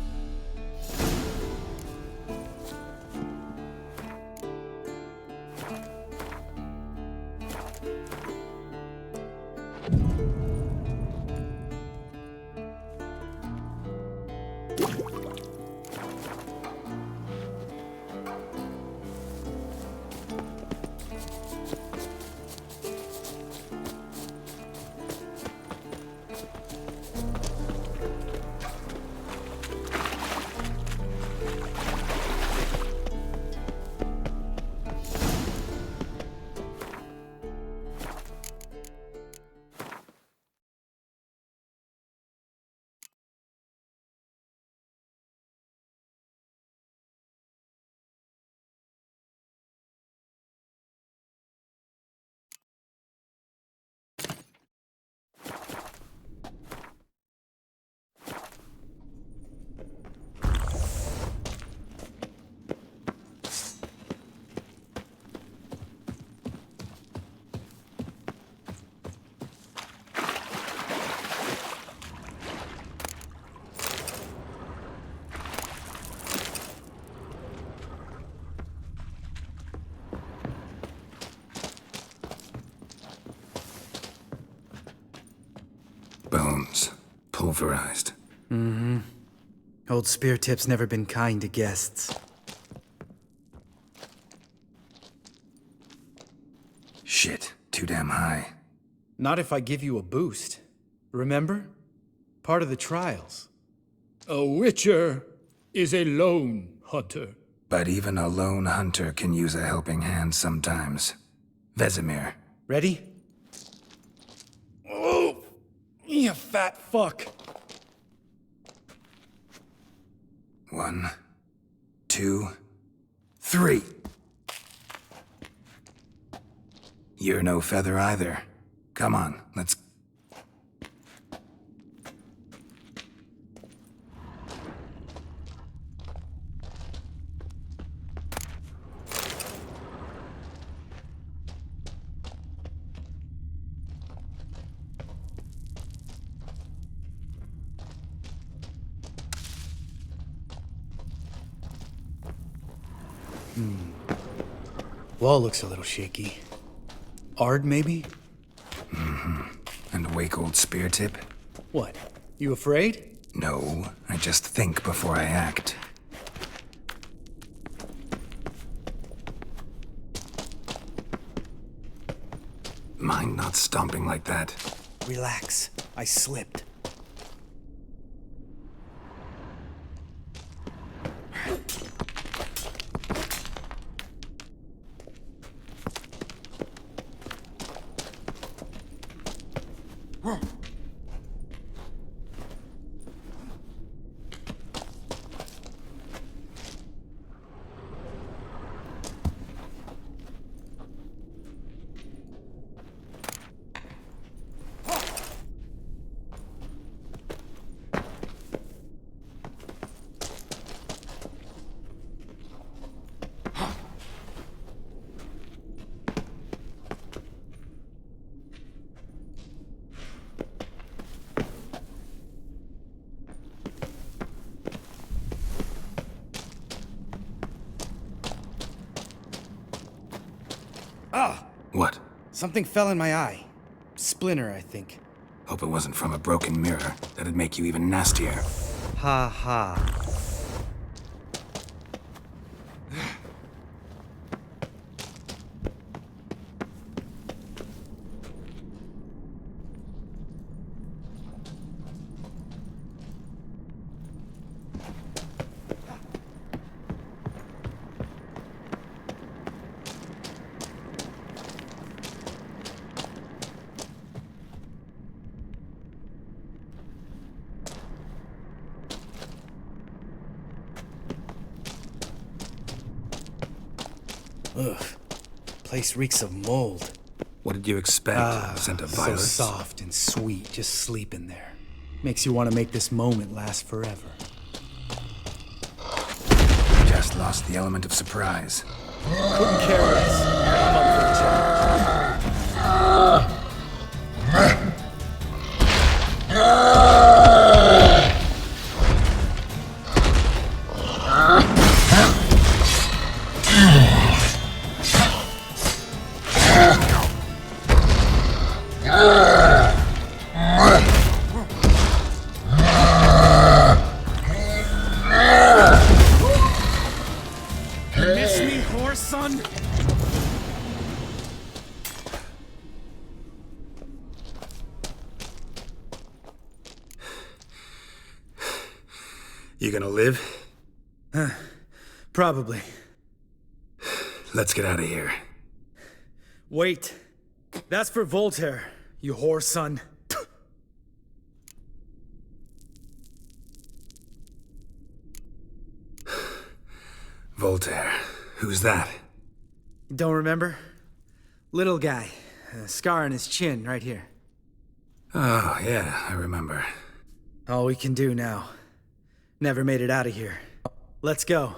Bones. Pulverized. Mm-hmm. Old Spear Tip's never been kind to guests. Shit. Too damn high. Not if I give you a boost. Remember? Part of the trials. A witcher is a lone hunter. But even a lone hunter can use a helping hand sometimes. Vesemir. Ready? Oh! You fat fuck! 1, 2, 3. You're no feather either. Come on, let's... Wall looks a little shaky. Ard, maybe? And a wake old spear tip? What? You afraid? No, I just think before I act. Mind not stomping like that. Relax. I slipped. What? Something fell in my eye. Splinter, I think. Hope it wasn't from a broken mirror. That'd make you even nastier. Ha ha. Ugh. Place reeks of mold. What did you expect? Scent of violets? So soft and sweet, just sleeping there. Makes you want to make this moment last forever. Just lost the element of surprise. Couldn't care less. I'm up for a challenge. You gonna live? Probably. Let's get out of here. Wait. That's for Voltaire, you whore son. Voltaire. Who's that? Don't remember? Little guy. A scar on his chin, right here. Oh, yeah, I remember. All we can do now. Never made it out of here. Let's go.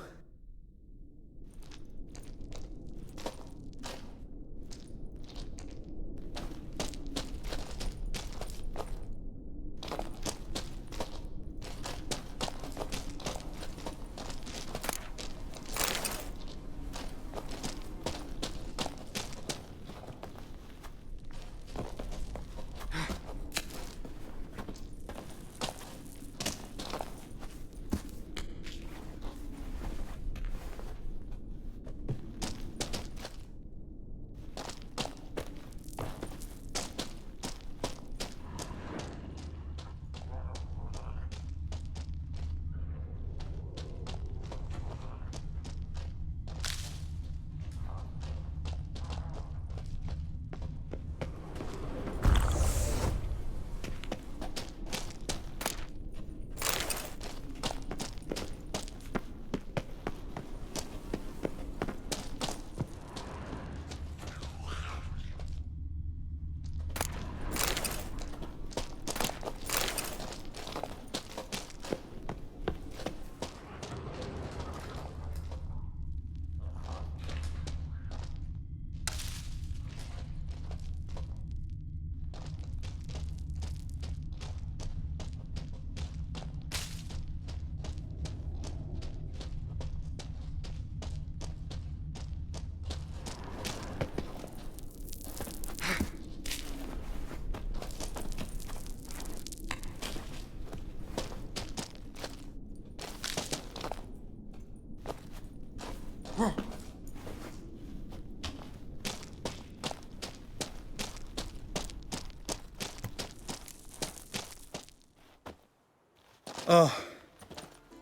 Oh,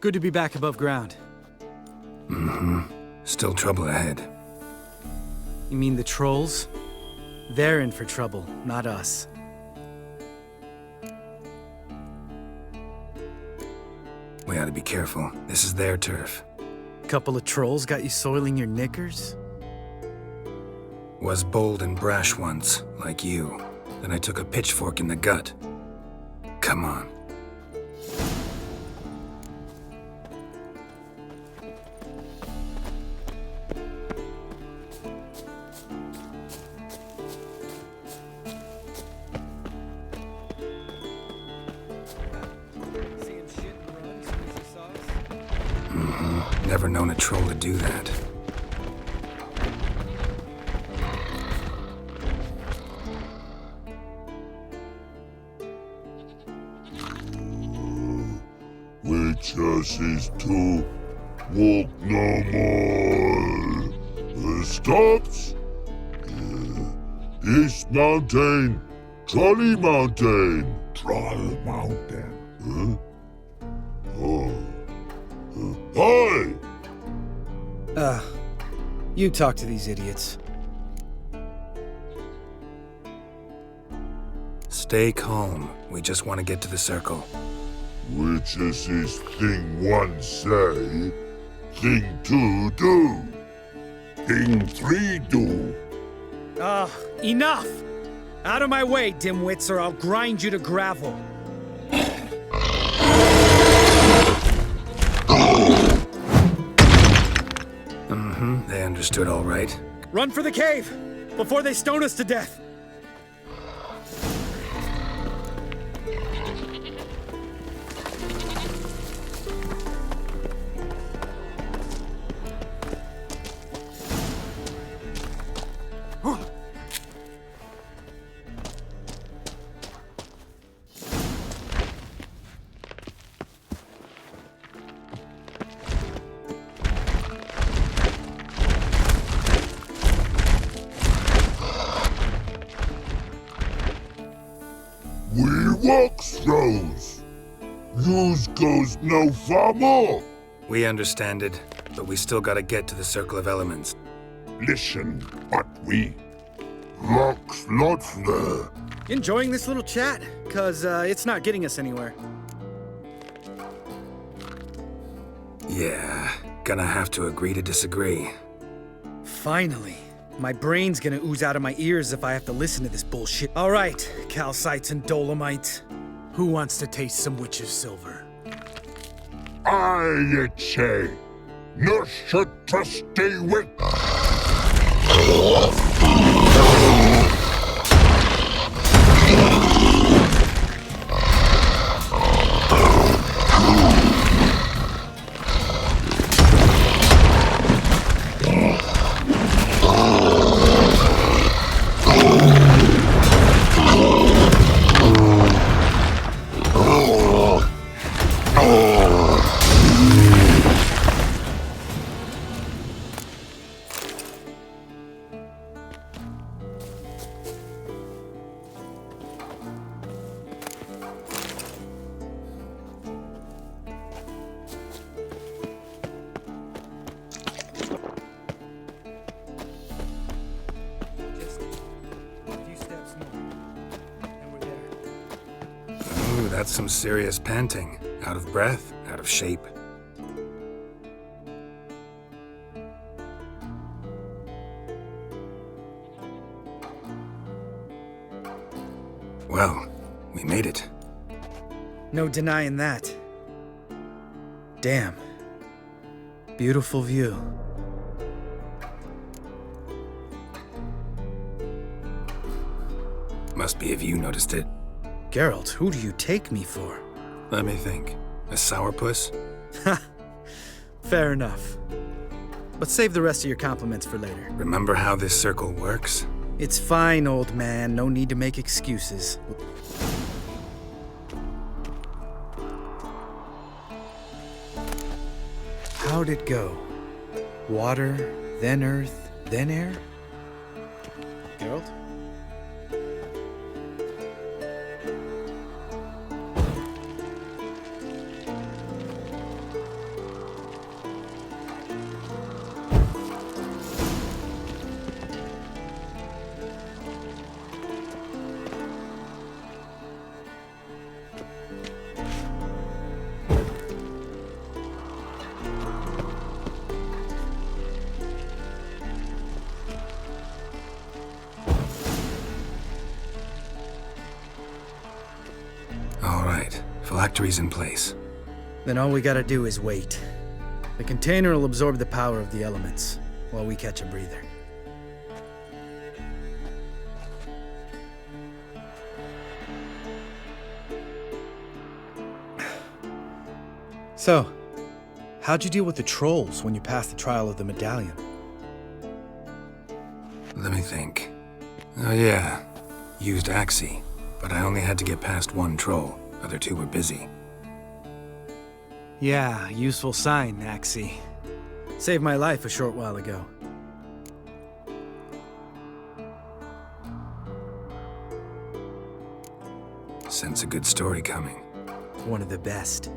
good to be back above ground. Mm-hmm. Still trouble ahead. You mean the trolls? They're in for trouble, not us. We ought to be careful. This is their turf. Couple of trolls got you soiling your knickers? Was bold and brash once, like you. Then I took a pitchfork in the gut. Come on. Never known a troll to do that. Witches is to walk no more. Stops. East Mountain, Trolley Mountain. Troll Mountain. Huh? Oh. Hi! You talk to these idiots. Stay calm. We just want to get to the circle. Witches is thing one say, thing two do, thing three do. Enough! Out of my way, dimwits, or I'll grind you to gravel. They understood all right. Run for the cave! Before they stone us to death! We walk throws. Yous goes no far more. We understand it, but we still gotta get to the Circle of Elements. Listen, but we locks not there. Enjoying this little chat? Cause it's not getting us anywhere. Yeah, gonna have to agree to disagree. Finally. My brain's gonna ooze out of my ears if I have to listen to this bullshit. All right, calcites and dolomites. Who wants to taste some witch's silver? I say, no should trusty wit. Ooh, that's some serious panting. Out of breath, out of shape. Well, we made it. No denying that. Damn. Beautiful view. Must be if you noticed it. Geralt, who do you take me for? Let me think. A sourpuss? Ha! Fair enough. But save the rest of your compliments for later. Remember how this circle works? It's fine, old man. No need to make excuses. How'd it go? Water, then earth, then air? Geralt? All right, phylactery's in place. Then all we gotta do is wait. The container will absorb the power of the elements, while we catch a breather. So, how'd you deal with the trolls when you passed the trial of the medallion? Let me think. Oh yeah, used Axie, but I only had to get past one troll. Other two were busy. Yeah, useful sign, Axie. Saved my life a short while ago. Sense a good story coming. One of the best.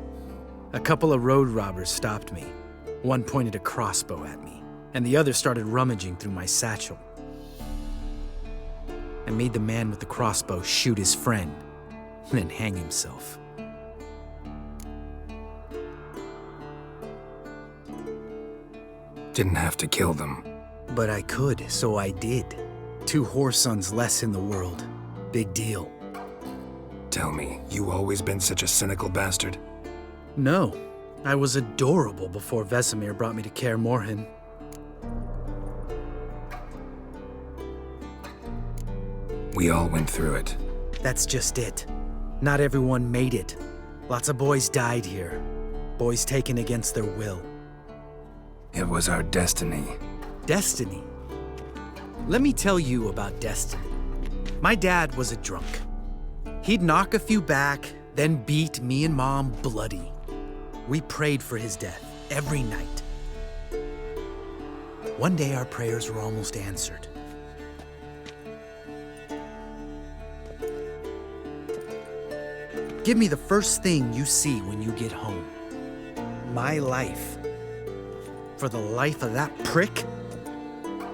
A couple of road robbers stopped me. One pointed a crossbow at me, and the other started rummaging through my satchel. I made the man with the crossbow shoot his friend, then hang himself. Didn't have to kill them. But I could, so I did. 2 whoresons less in the world. Big deal. Tell me, you always been such a cynical bastard? No. I was adorable before Vesemir brought me to Kaer Morhen. We all went through it. That's just it. Not everyone made it. Lots of boys died here. Boys taken against their will. It was our destiny. Destiny? Let me tell you about destiny. My dad was a drunk. He'd knock a few back, then beat me and Mom bloody. We prayed for his death every night. One day our prayers were almost answered. Give me the first thing you see when you get home. My life. For the life of that prick?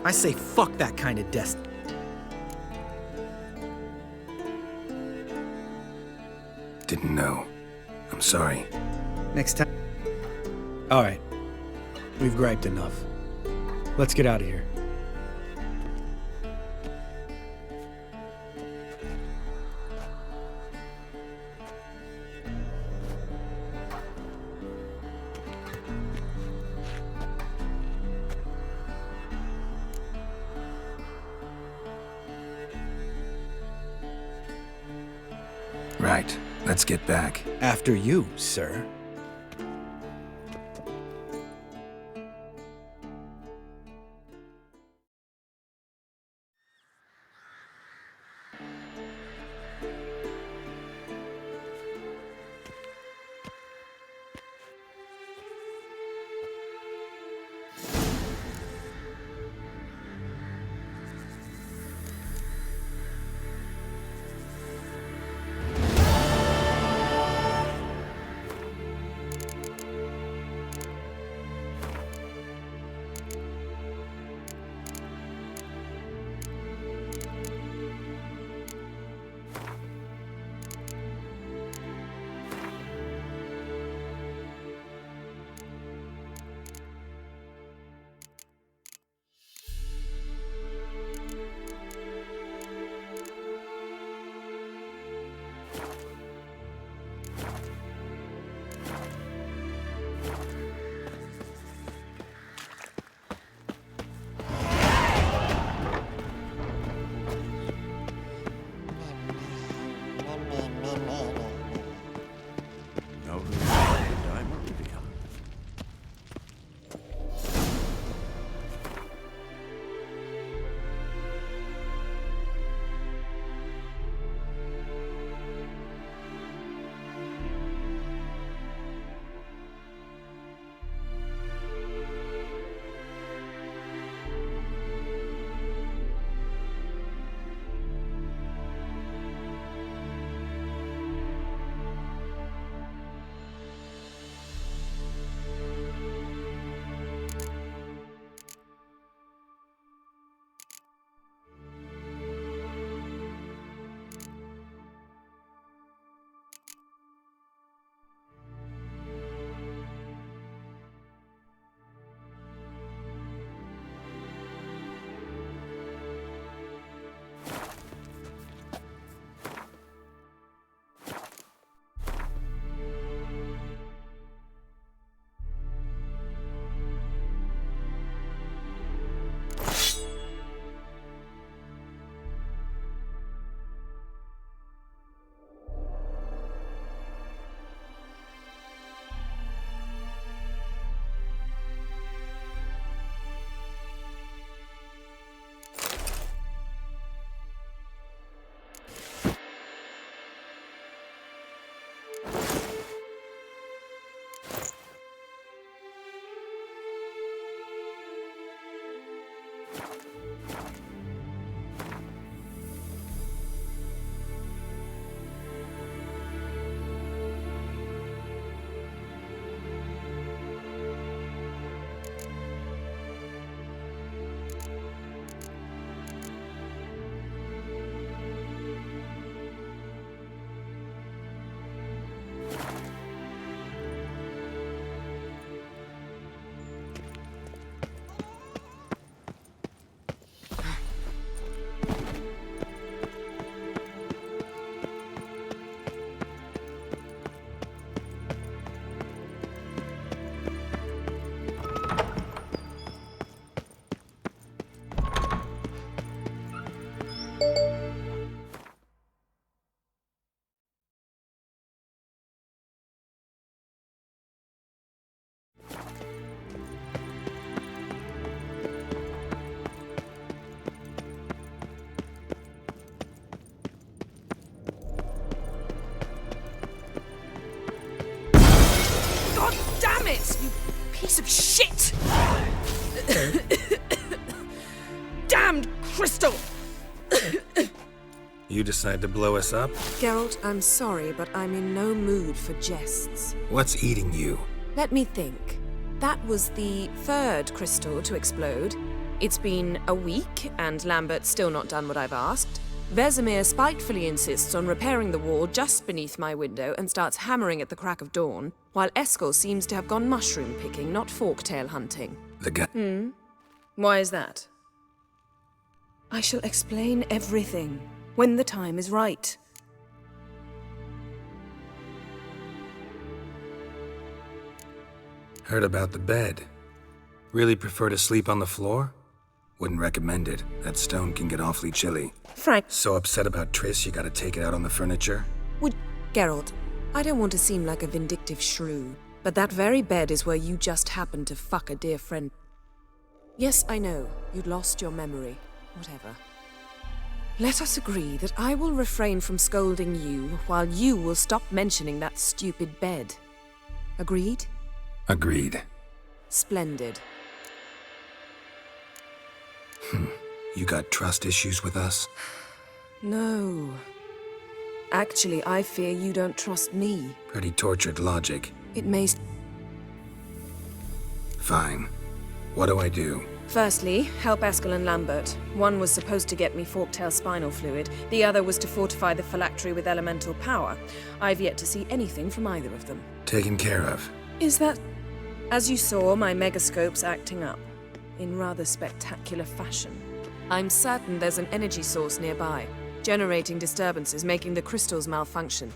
I say fuck that kind of destiny. Didn't know. I'm sorry. Next time. All right. We've griped enough. Let's get out of here. Right. Let's get back. After you, sir. You decide to blow us up? Geralt, I'm sorry, but I'm in no mood for jests. What's eating you? Let me think. That was the third crystal to explode. It's been a week, and Lambert's still not done what I've asked. Vesemir spitefully insists on repairing the wall just beneath my window and starts hammering at the crack of dawn, while Eskel seems to have gone mushroom picking, not forktail hunting. The guy... Why is that? I shall explain everything when the time is right. Heard about the bed. Really prefer to sleep on the floor? Wouldn't recommend it. That stone can get awfully chilly. Frank... So upset about Triss, you gotta take it out on the furniture? Geralt, I don't want to seem like a vindictive shrew, but that very bed is where you just happened to fuck a dear friend. Yes, I know, you'd lost your memory. Whatever. Let us agree that I will refrain from scolding you, while you will stop mentioning that stupid bed. Agreed? Agreed. Splendid. You got trust issues with us? No. Actually, I fear you don't trust me. Pretty tortured logic. It may... Fine. What do I do? Firstly, help Eskel and Lambert. One was supposed to get me Forktail spinal fluid, the other was to fortify the phylactery with elemental power. I've yet to see anything from either of them. Taken care of. Is that... As you saw, my megascope's acting up. In rather spectacular fashion. I'm certain there's an energy source nearby, generating disturbances, making the crystals malfunction.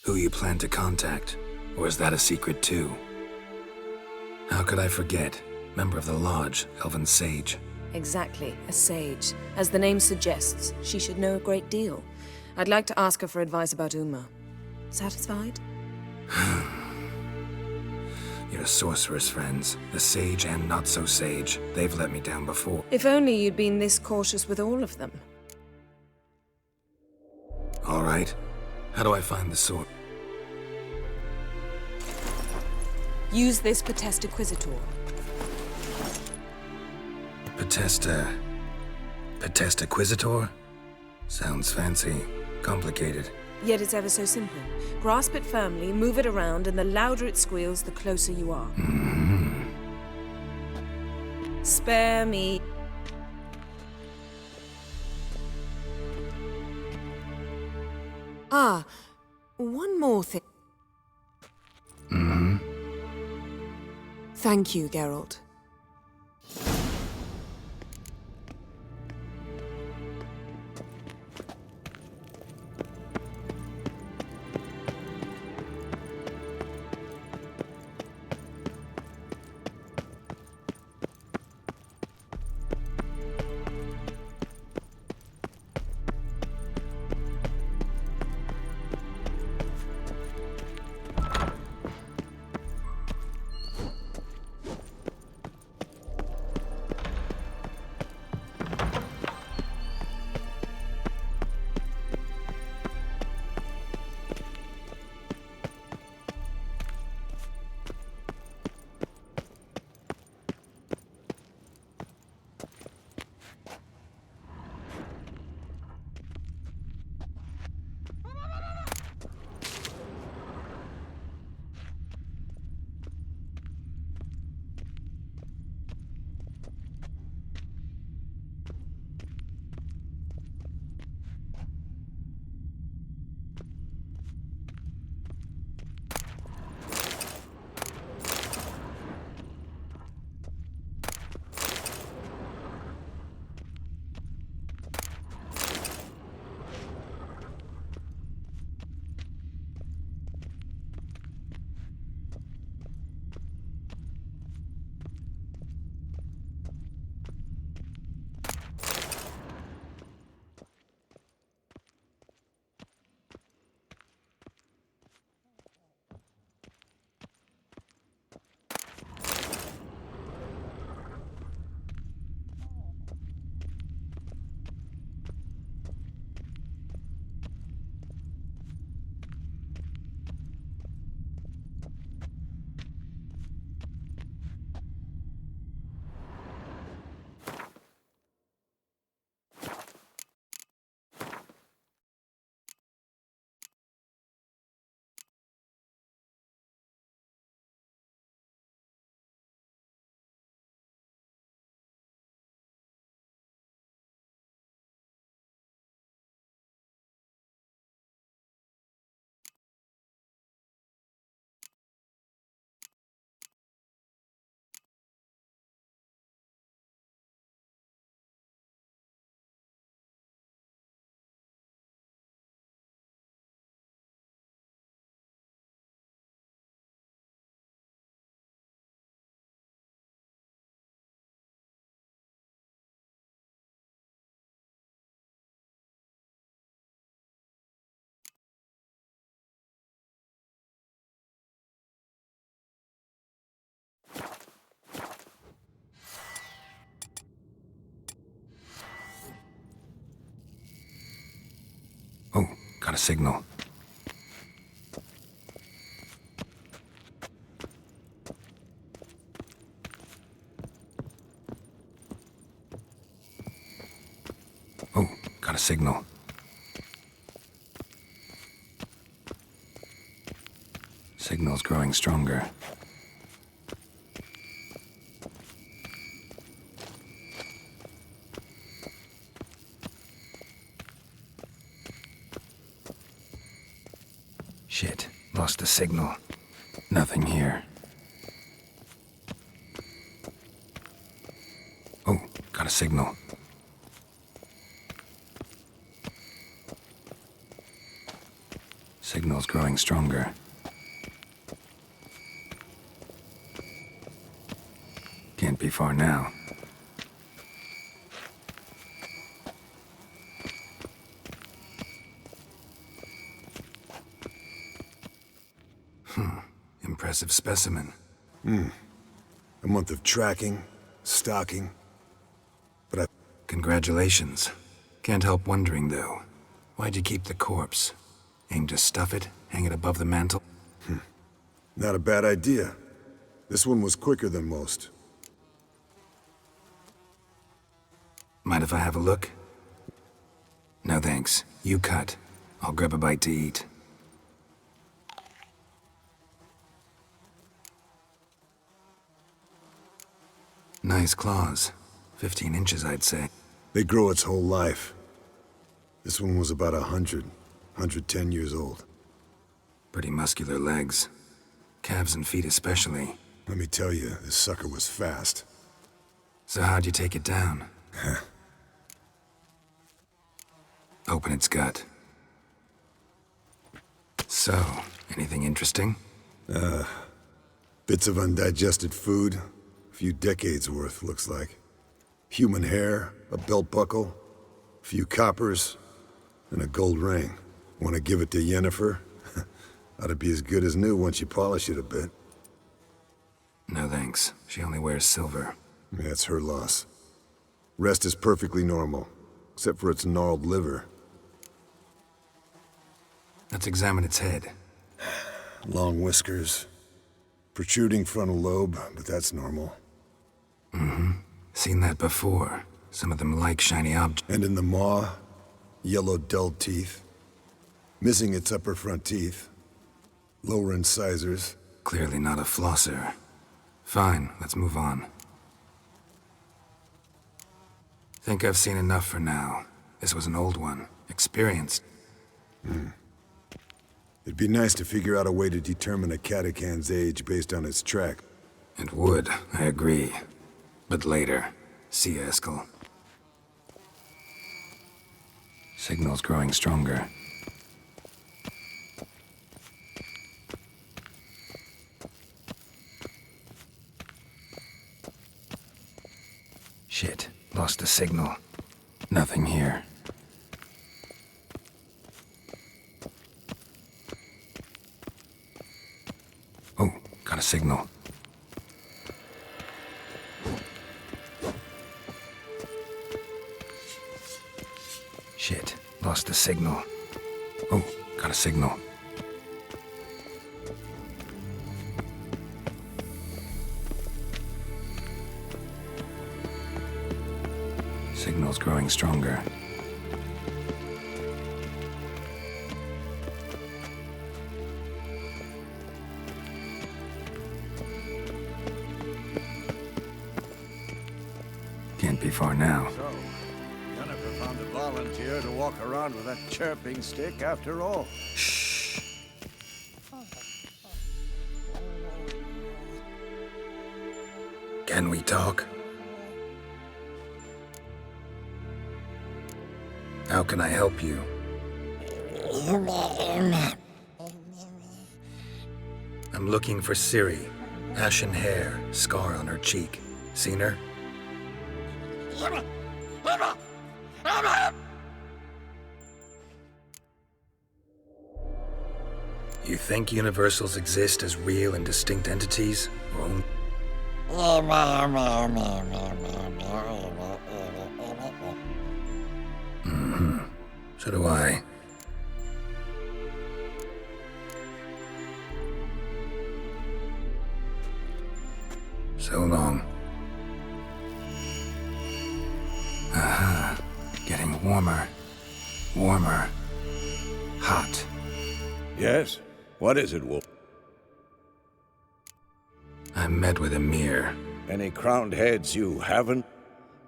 Who you plan to contact? Or is that a secret too? How could I forget? Member of the Lodge, Elven Sage. Exactly, a sage. As the name suggests, she should know a great deal. I'd like to ask her for advice about Uma. Satisfied? Your sorceress friends, the sage and not so sage, they've let me down before. If only you'd been this cautious with all of them. All right. How do I find the sword? Use this Potestaquizitor. Potestaquizitor? Sounds fancy. Complicated. Yet it's ever so simple. Grasp it firmly, move it around, and the louder it squeals, the closer you are. Spare me. Ah, one more thing. Thank you, Geralt. got a signal. Oh, got a signal. Signal's growing stronger. Shit, lost the signal. Nothing here. Oh, got a signal. Signal's growing stronger. Can't be far now. Impressive specimen. A month of tracking, stalking. But Congratulations. Can't help wondering, though. Why'd you keep the corpse? Aim to stuff it? Hang it above the mantel? Not a bad idea. This one was quicker than most. Mind if I have a look? No thanks. You cut. I'll grab a bite to eat. Nice claws. 15 inches, I'd say. They grow its whole life. This one was about 110 years old. Pretty muscular legs. Calves and feet especially. Let me tell you, this sucker was fast. So how'd you take it down? Open its gut. So, anything interesting? Bits of undigested food. A few decades worth, looks like. Human hair, a belt buckle, a few coppers, and a gold ring. Want to give it to Yennefer? Ought to be as good as new once you polish it a bit. No thanks. She only wears silver. Yeah, it's her loss. Rest is perfectly normal, except for its gnarled liver. Let's examine its head. Long whiskers. Protruding frontal lobe, but that's normal. Seen that before. Some of them like shiny objects. And in the maw, yellow dulled teeth. Missing its upper front teeth. Lower incisors. Clearly not a flosser. Fine, let's move on. Think I've seen enough for now. This was an old one. Experienced. It'd be nice to figure out a way to determine a catacan's age based on its track. It would, I agree. But later. See ya, Eskel. Signal's growing stronger. Shit, lost the signal. Nothing here. Oh, got a signal. Shit, lost the signal. Oh, got a signal. Signal's growing stronger. Can't be far now. So, Yennefer found a volunteer to walk around with that chirping stick after all. Shh. Can we talk? How can I help you? I'm looking for Ciri. Ashen hair, scar on her cheek. Seen her? You think universals exist as real and distinct entities? Or only... So do I. So long. Aha. Getting warmer. Warmer. Hot. Yes? What is it, Wolf? I met with Emir. Any crowned heads you haven't?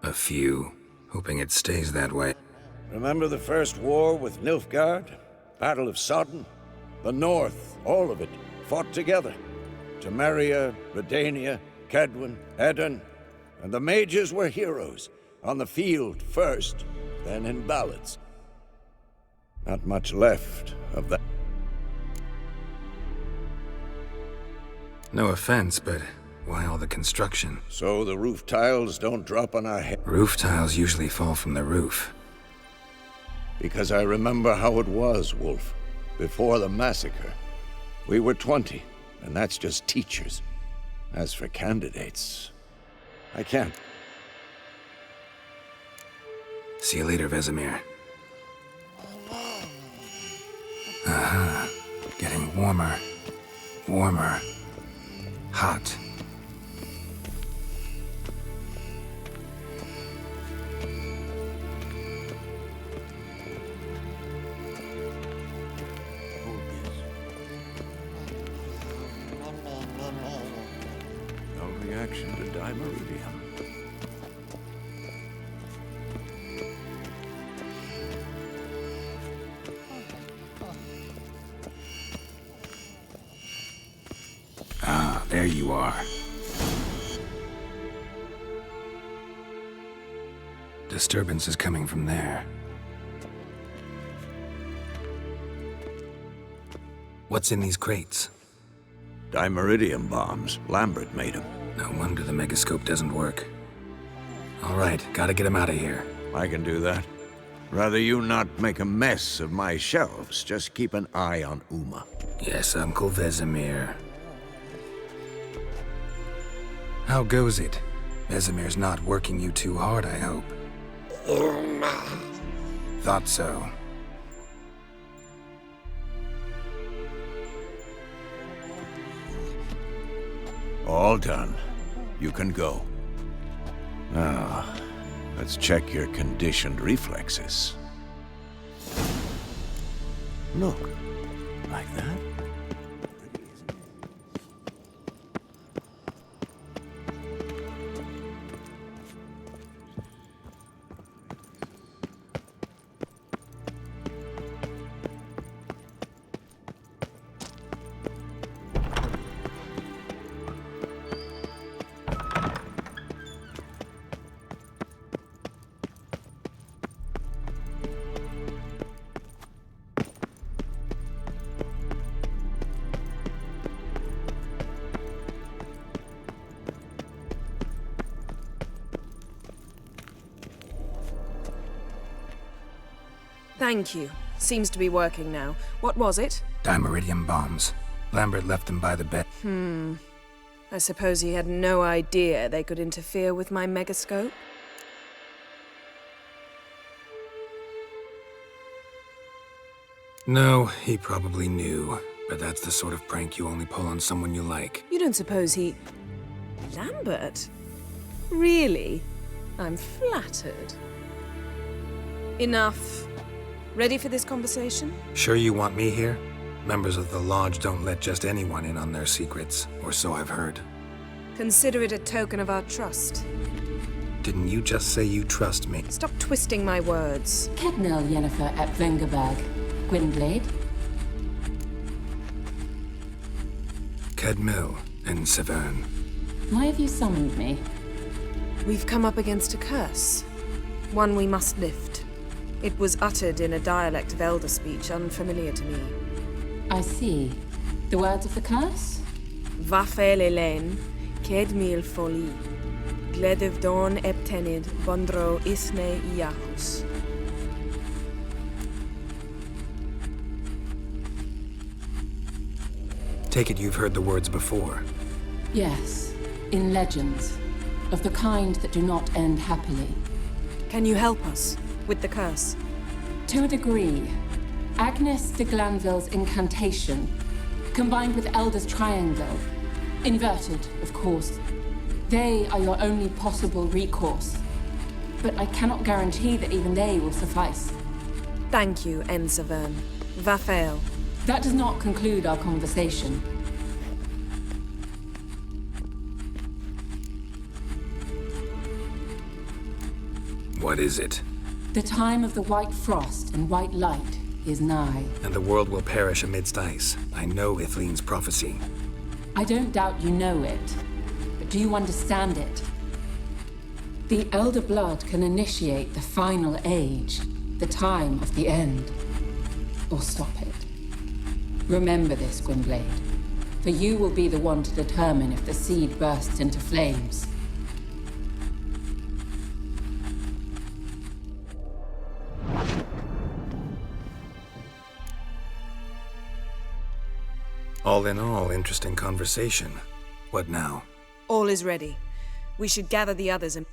A few. Hoping it stays that way. Remember the first war with Nilfgaard? Battle of Sodden? The North, all of it, fought together. Temeria, Redania, Kedwin, Edirn. And the mages were heroes. On the field first, then in ballads. Not much left of that. No offense, but why all the construction? So the roof tiles don't drop on our head. Roof tiles usually fall from the roof. Because I remember how it was, Wolf. Before the massacre. We were 20, and that's just teachers. As for candidates, I can't. See you later, Vesemir. Aha. Getting warmer. Warmer. Hot. No reaction to dimeridium. Ah, there you are. Disturbance is coming from there. What's in these crates? Dimeridium bombs. Lambert made them. No wonder the megascope doesn't work. All right, gotta get him out of here. I can do that. Rather you not make a mess of my shelves. Just keep an eye on Uma. Yes, Uncle Vesemir. How goes it? Vesemir's not working you too hard, I hope. Thought so. All done. You can go. Now, let's check your conditioned reflexes. Look, like that. Thank you. Seems to be working now. What was it? Dimeridium bombs. Lambert left them by the bed. I suppose he had no idea they could interfere with my megascope? No, he probably knew. But that's the sort of prank you only pull on someone you like. You don't suppose he... Lambert? Really? I'm flattered. Enough. Ready for this conversation? Sure you want me here? Members of the Lodge don't let just anyone in on their secrets, or so I've heard. Consider it a token of our trust. Didn't you just say you trust me? Stop twisting my words. Kednel Yennefer at Vengerberg. Gwynblade? Kedmil and Severn. Why have you summoned me? We've come up against a curse. One we must lift. It was uttered in a dialect of Elder speech unfamiliar to me. I see. The words of the curse? Vafael Elaine, Kedmil Foli, Gledev Don Eptenid, Bondro Isne Iacus. Take it you've heard the words before. Yes. In legends. Of the kind that do not end happily. Can you help us with the curse? To a degree. Agnes de Glanville's incantation, combined with Elder's triangle, inverted, of course, They are your only possible recourse. But I cannot guarantee that even they will suffice. Thank you, Ensavern. Vafael. That does not conclude our conversation. What is it? The time of the white frost and white light is nigh. And the world will perish amidst ice. I know Ithleen's prophecy. I don't doubt you know it, but do you understand it? The Elder Blood can initiate the final age, the time of the end, or stop it. Remember this, Gwynblade, for you will be the one to determine if the seed bursts into flames. All in all, interesting conversation. What now? All is ready. We should gather the others and...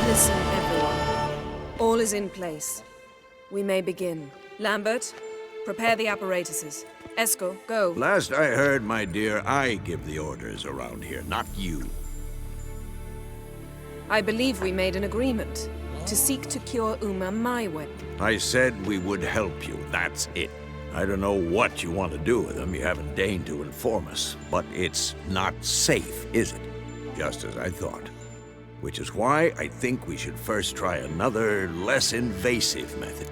Listen, everyone. All is in place. We may begin. Lambert, prepare the apparatuses. Esco, go. Last I heard, my dear, I give the orders around here, not you. I believe we made an agreement to seek to cure Uma my way. I said we would help you, that's it. I don't know what you want to do with them, you haven't deigned to inform us, but it's not safe, is it? Just as I thought. Which is why I think we should first try another, less invasive method.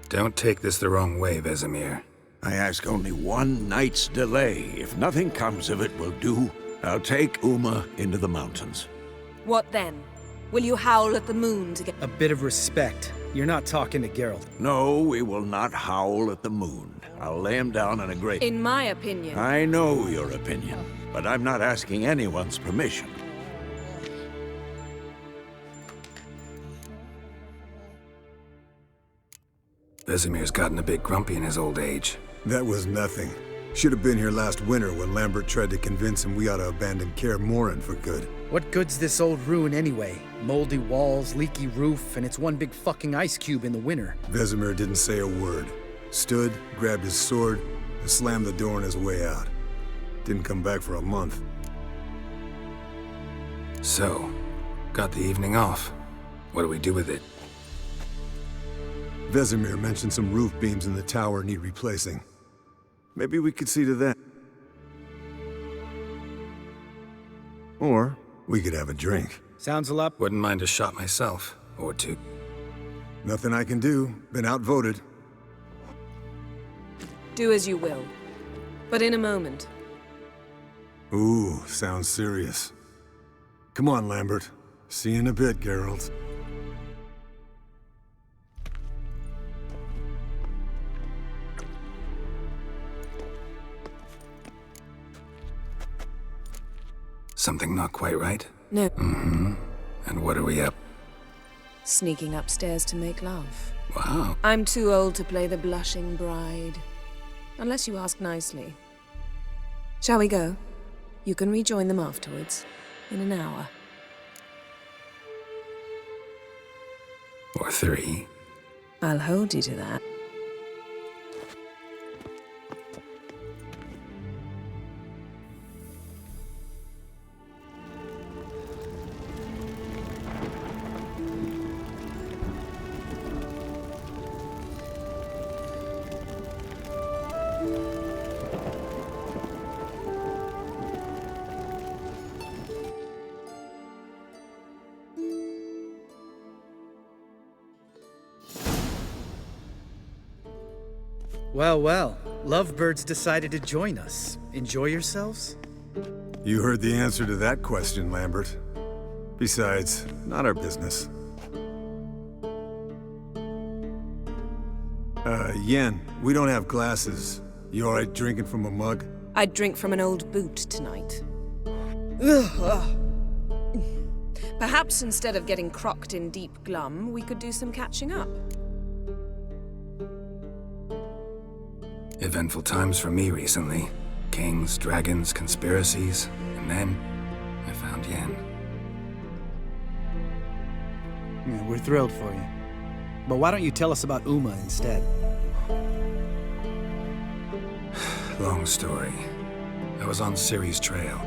Don't take this the wrong way, Vesemir. I ask only one night's delay. If nothing comes of it, will do. I'll take Uma into the mountains. What then? Will you howl at the moon to get... A bit of respect. You're not talking to Geralt. No, we will not howl at the moon. I'll lay him down in a grave. In my opinion... I know your opinion, but I'm not asking anyone's permission. Vesemir's gotten a bit grumpy in his old age. That was nothing. Should have been here last winter when Lambert tried to convince him we ought to abandon Kaer Morhen for good. What good's this old ruin anyway? Moldy walls, leaky roof, and it's one big fucking ice cube in the winter. Vesemir didn't say a word. Stood, grabbed his sword, and slammed the door on his way out. Didn't come back for a month. So, got the evening off. What do we do with it? Vesemir mentioned some roof beams in the tower need replacing. Maybe we could see to that. Or we could have a drink. Sounds a lot. Wouldn't mind a shot myself, or two. Nothing I can do. Been outvoted. Do as you will. But in a moment. Ooh, sounds serious. Come on, Lambert. See you in a bit, Geralt. Something not quite right? No. Mm-hmm. And what are we up? Sneaking upstairs to make love. Wow. I'm too old to play the blushing bride. Unless you ask nicely. Shall we go? You can rejoin them afterwards. In an hour. Or 3. I'll hold you to that. Well, well. Lovebirds decided to join us. Enjoy yourselves? You heard the answer to that question, Lambert. Besides, not our business. Yen, we don't have glasses. You alright drinking from a mug? I'd drink from an old boot tonight. Perhaps instead of getting crocked in deep glum, we could do some catching up. Eventful times for me recently. Kings, dragons, conspiracies, and then I found Yen. Yeah, we're thrilled for you. But why don't you tell us about Uma instead? Long story. I was on Ciri's trail.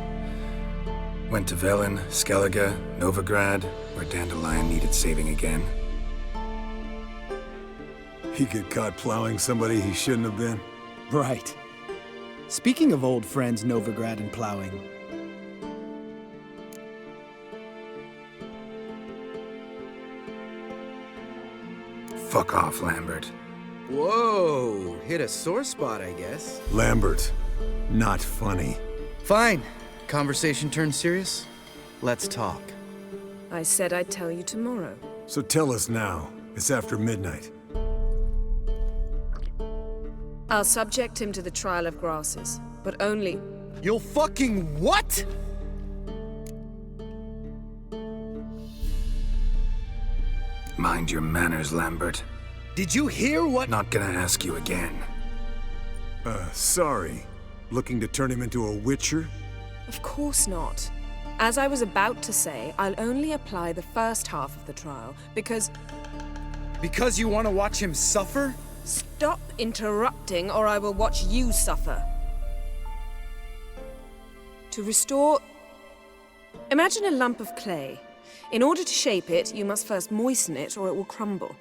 Went to Velen, Skellige, Novigrad, where Dandelion needed saving again. He get caught plowing somebody he shouldn't have been? Right. Speaking of old friends Novigrad and plowing, Fuck off, Lambert. whoa, hit a sore spot, I guess. Lambert, not funny. Fine. Conversation turned serious? Let's talk. I said I'd tell you tomorrow. So tell us now. It's after midnight. I'll subject him to the trial of grasses, but only... You'll fucking what? Mind your manners, Lambert. Did you hear what— Not gonna ask you again. Sorry. Looking to turn him into a witcher? Of course not. As I was about to say, I'll only apply the first half of the trial, because... Because you want to watch him suffer? Stop interrupting, or I will watch you suffer. To restore... Imagine a lump of clay. In order to shape it, you must first moisten it, or it will crumble.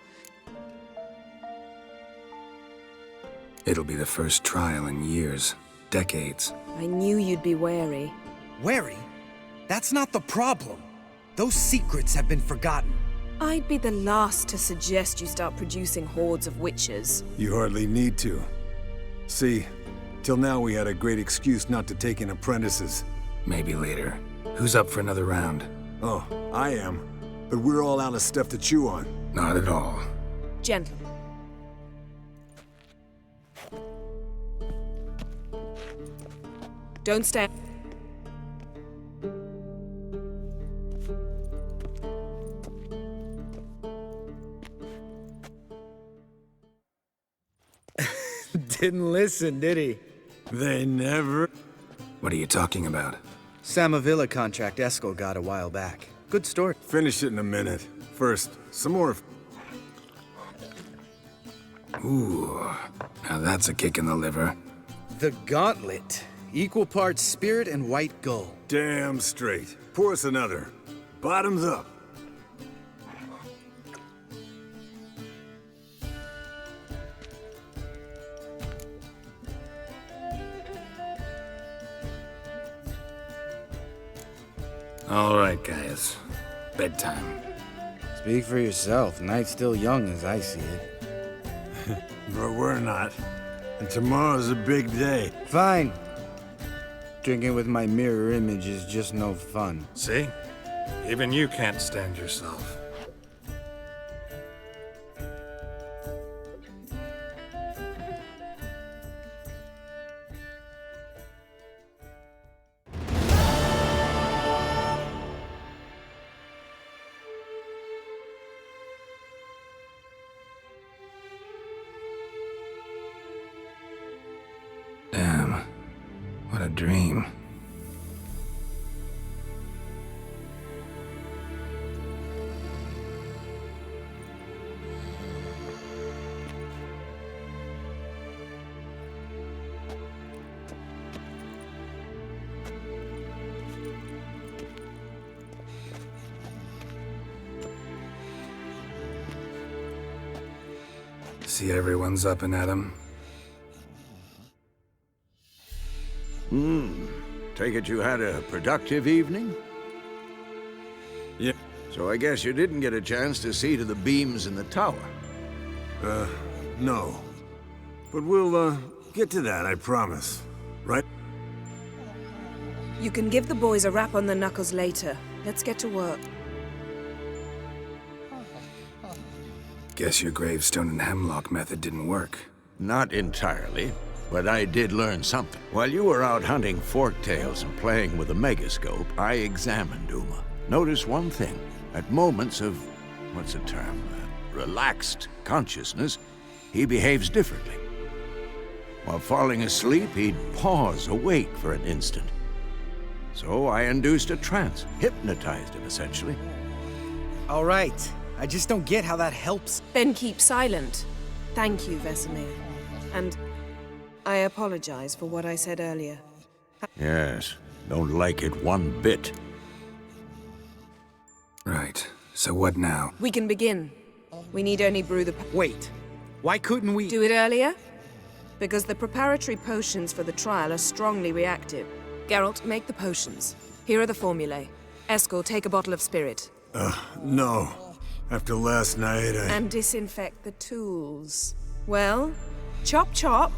It'll be the first trial in years. Decades. I knew you'd be wary. Wary? That's not the problem. Those secrets have been forgotten. I'd be the last to suggest you start producing hordes of witches. You hardly need to. See, till now we had a great excuse not to take in apprentices. Maybe later. Who's up for another round? Oh, I am. But we're all out of stuff to chew on. Not at all. Gentlemen. Don't stand. Didn't listen, did he? They never... What are you talking about? Samavilla contract Eskel got a while back. Good story. Finish it in a minute. First, some more... Ooh, now that's a kick in the liver. The Gauntlet. Equal parts spirit and white gull. Damn straight. Pour us another. Bottoms up. All right, guys. Bedtime. Speak for yourself. Night's still young as I see it. But we're not. And tomorrow's a big day. Fine. Drinking with my mirror image is just no fun. See? Even you can't stand yourself. Damn. What a dream. See everyone's up and at 'em. Take it you had a productive evening? Yeah. So I guess you didn't get a chance to see to the beams in the tower. No. But we'll, get to that, I promise. Right? You can give the boys a rap on the knuckles later. Let's get to work. Guess your gravestone and hemlock method didn't work. Not entirely, but I did learn something. While you were out hunting forktails and playing with a megascope, I examined Uma. Notice one thing. At moments of, what's the term, relaxed consciousness, he behaves differently. While falling asleep, he'd pause, awake for an instant. So I induced a trance, hypnotized him, essentially. All right. I just don't get how that helps. Then keep silent. Thank you, Vesemir. And I apologize for what I said earlier. Yes, don't like it one bit. Right. So what now? We can begin. We need only brew the... Wait. Why couldn't we... Do it earlier? Because the preparatory potions for the trial are strongly reactive. Geralt, make the potions. Here are the formulae. Eskel, take a bottle of spirit. No. After last night, And disinfect the tools. Well, chop chop.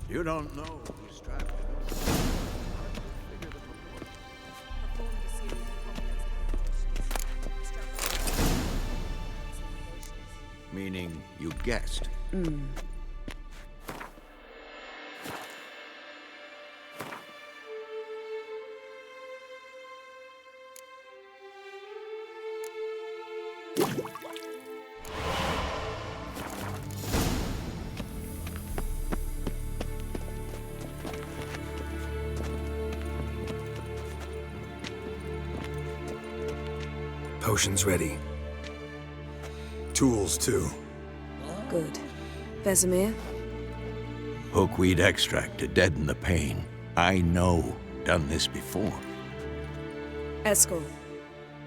You don't know who's trapped. Meaning you guessed. Potions ready. tools, too. Good. Vesemir? Hookweed extract to deaden the pain. I know. Done this before. Eskel,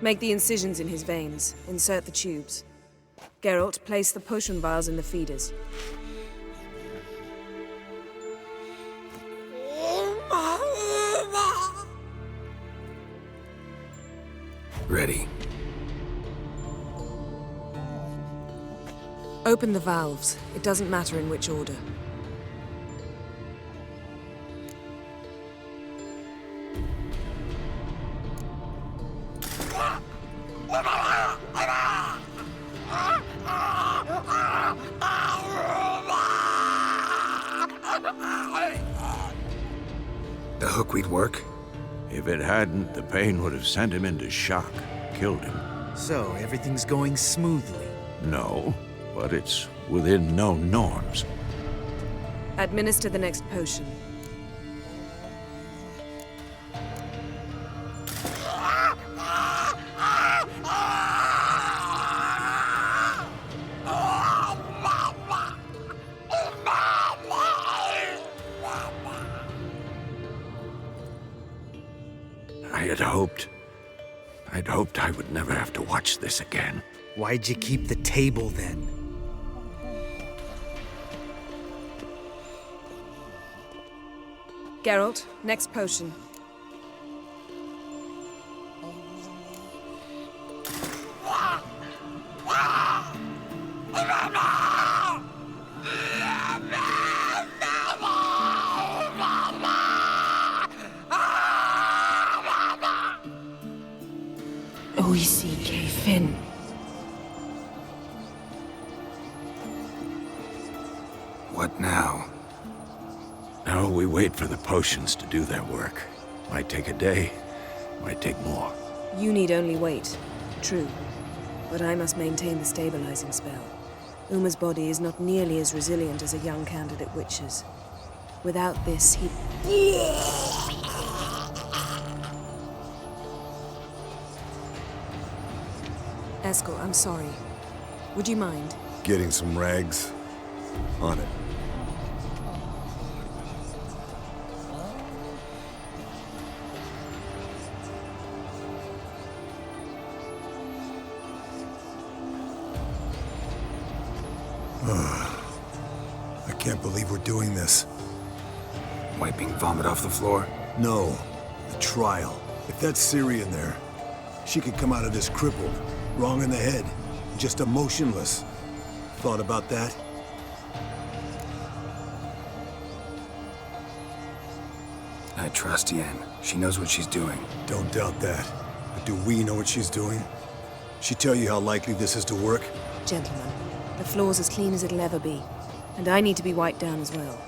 make the incisions in his veins. Insert the tubes. Geralt, place the potion vials in the feeders. Ready. Open the valves. It doesn't matter in which order. The hookweed work? If it hadn't, the pain would have sent him into shock, killed him. So, everything's going smoothly? No, but it's within known norms. Administer the next potion. I'd hoped I would never have to watch this again. Why'd you keep the table then? Geralt, next potion. Fin. What now? Now we wait for the potions to do their work. Might take a day, might take more. You need only wait. True. But I must maintain the stabilizing spell. Uma's body is not nearly as resilient as a young candidate witch's. Without this, he... Eskel, I'm sorry. Would you mind? Getting some rags? On it. I can't believe we're doing this. Wiping vomit off the floor? No. The trial. If that's Ciri in there, she could come out of this crippled. Wrong in the head. Just emotionless. Thought about that? I trust Yen. She knows what she's doing. Don't doubt that. But do we know what she's doing? She tell you how likely this is to work? Gentlemen, the floor's as clean as it'll ever be. And I need to be wiped down as well.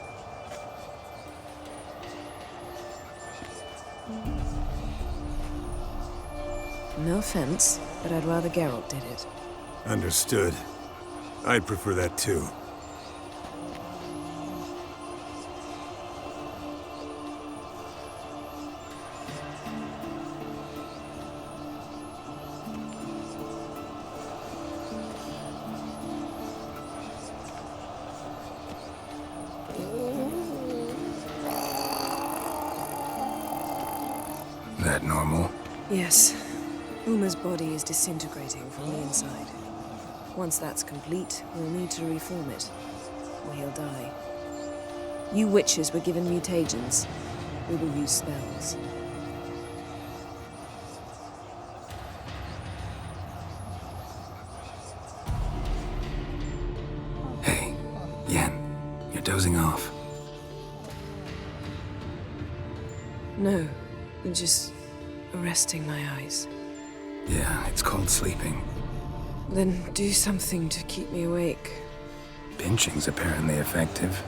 No offense, but I'd rather Geralt did it. Understood. I'd prefer that too. Yes. Uma's body is disintegrating from the inside. Once that's complete, we'll need to reform it, or he'll die. You witches were given mutagens. We will use spells. Hey, Yen, you're dozing off. No, I'm just resting my eyes. Yeah, it's called sleeping. Then do something to keep me awake. Pinching's apparently effective.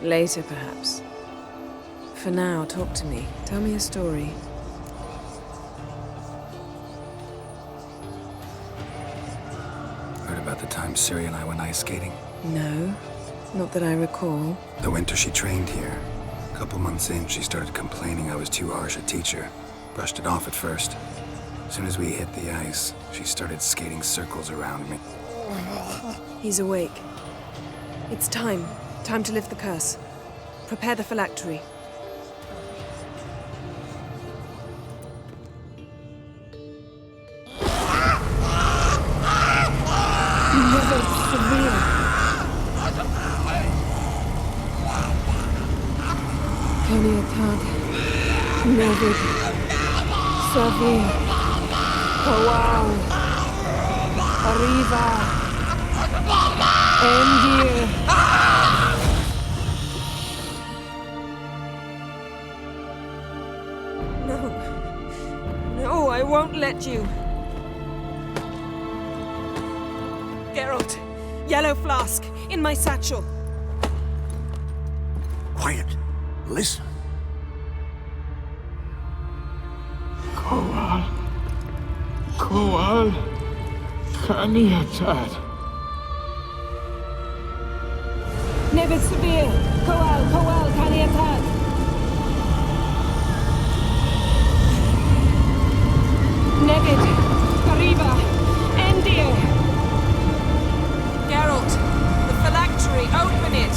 Later, perhaps. For now, talk to me. Tell me a story. Heard about the time Ciri and I went ice skating? No, not that I recall. The winter she trained here. A couple months in, she started complaining I was too harsh a teacher. Brushed it off at first. As soon as we hit the ice, she started skating circles around me. He's awake. It's time. Time to lift the curse. Prepare the phylactery. Never severe. Kaniatad. Never severe. Kawal. Arriva. Endir. No, I won't let you. Geralt, yellow flask, in my satchel. Quiet. Listen. Kowal. Kowal. Kaniatad. Never severe. Kowal, Kaniatad. Nevid, Arriba, Endir. Geralt, the phylactery, open it.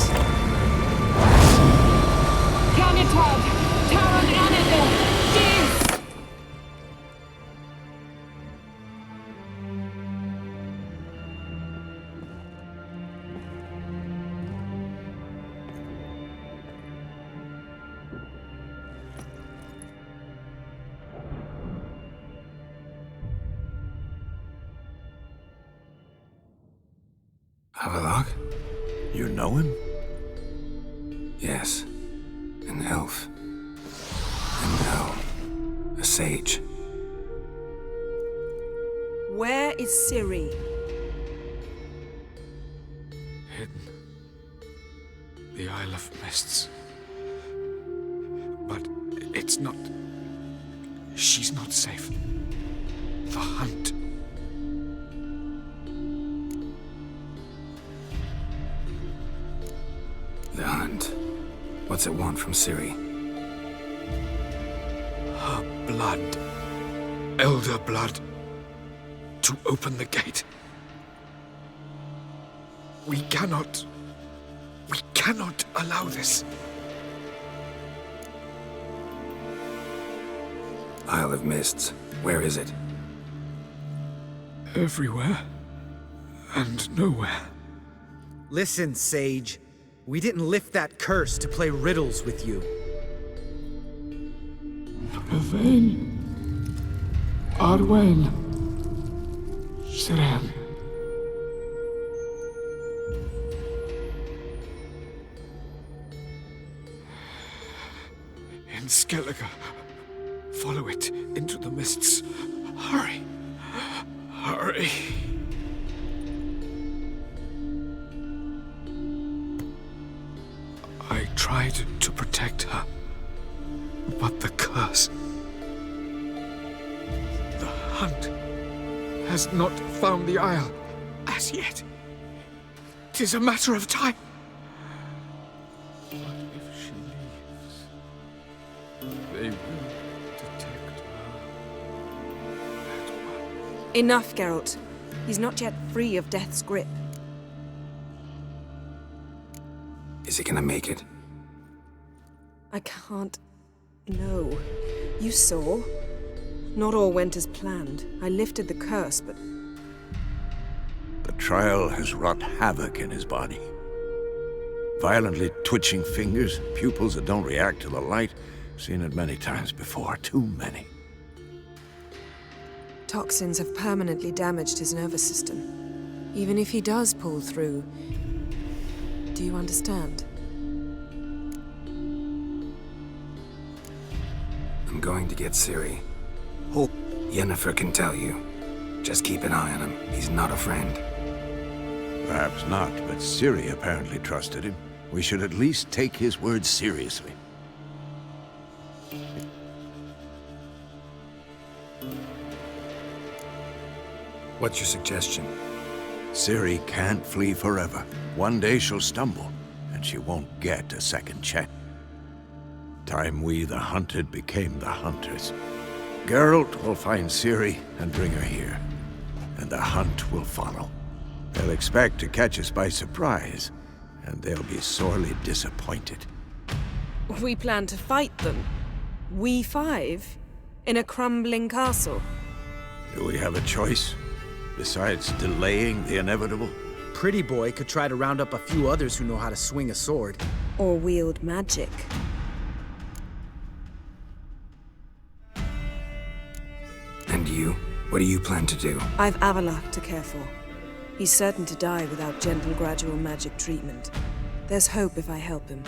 Canitad, Taron Anadil, Dis. Havelock? You know him? Yes. An elf. And now, a sage. Where is Ciri? Hidden. The Isle of Mists. But it's not... She's not safe. The hunt. The hunt. What's it want from Ciri? Her blood. Elder blood. To open the gate. We cannot allow this. Isle of Mists. Where is it? Everywhere. And nowhere. Listen, Sage. We didn't lift that curse to play riddles with you. Elaine. Arwen. Siren. In Skellige. Follow it into the mists. Hurry. Hurry. I tried to protect her, but the curse... The hunt has not found the Isle as yet. 'Tis a matter of time. What if she leaves? They will detect her. Enough, Geralt. He's not yet free of death's grip. Is he gonna make it? I can't... No. You saw? Not all went as planned. I lifted the curse, but The trial has wrought havoc in his body. Violently twitching fingers, pupils that don't react to the light. Seen it many times before, too many. toxins have permanently damaged his nervous system. Even if he does pull through, do you understand? I'm going to get Ciri. Hope Yennefer can tell you. Just keep an eye on him. He's not a friend. Perhaps not, but Ciri apparently trusted him. We should at least take his words seriously. What's your suggestion? Ciri can't flee forever. One day she'll stumble, and she won't get a second chance. Time we, the hunted, became the hunters. Geralt will find Ciri and bring her here, and the hunt will follow. They'll expect to catch us by surprise, and they'll be sorely disappointed. We plan to fight them. We five? In a crumbling castle? Do we have a choice? Besides delaying the inevitable? Pretty Boy could try to round up a few others who know how to swing a sword. Or wield magic. And you? What do you plan to do? I've Avalok to care for. He's certain to die without gentle, gradual magic treatment. There's hope if I help him.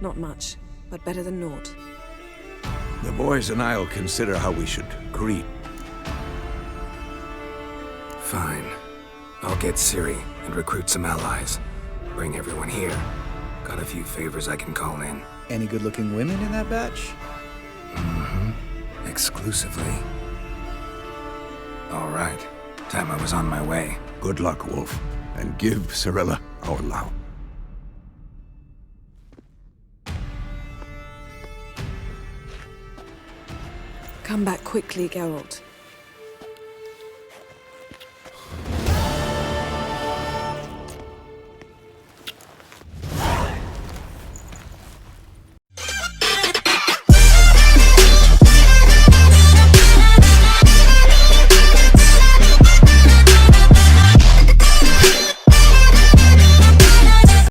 Not much, but better than naught. The boys and I'll consider how we should greet. Fine. I'll get Ciri and recruit some allies. Bring everyone here. Got a few favors I can call in. Any good-looking women in that batch? Mm-hmm. Exclusively. All right. Time I was on my way. Good luck, Wolf. And give Cirilla our love. Come back quickly, Geralt.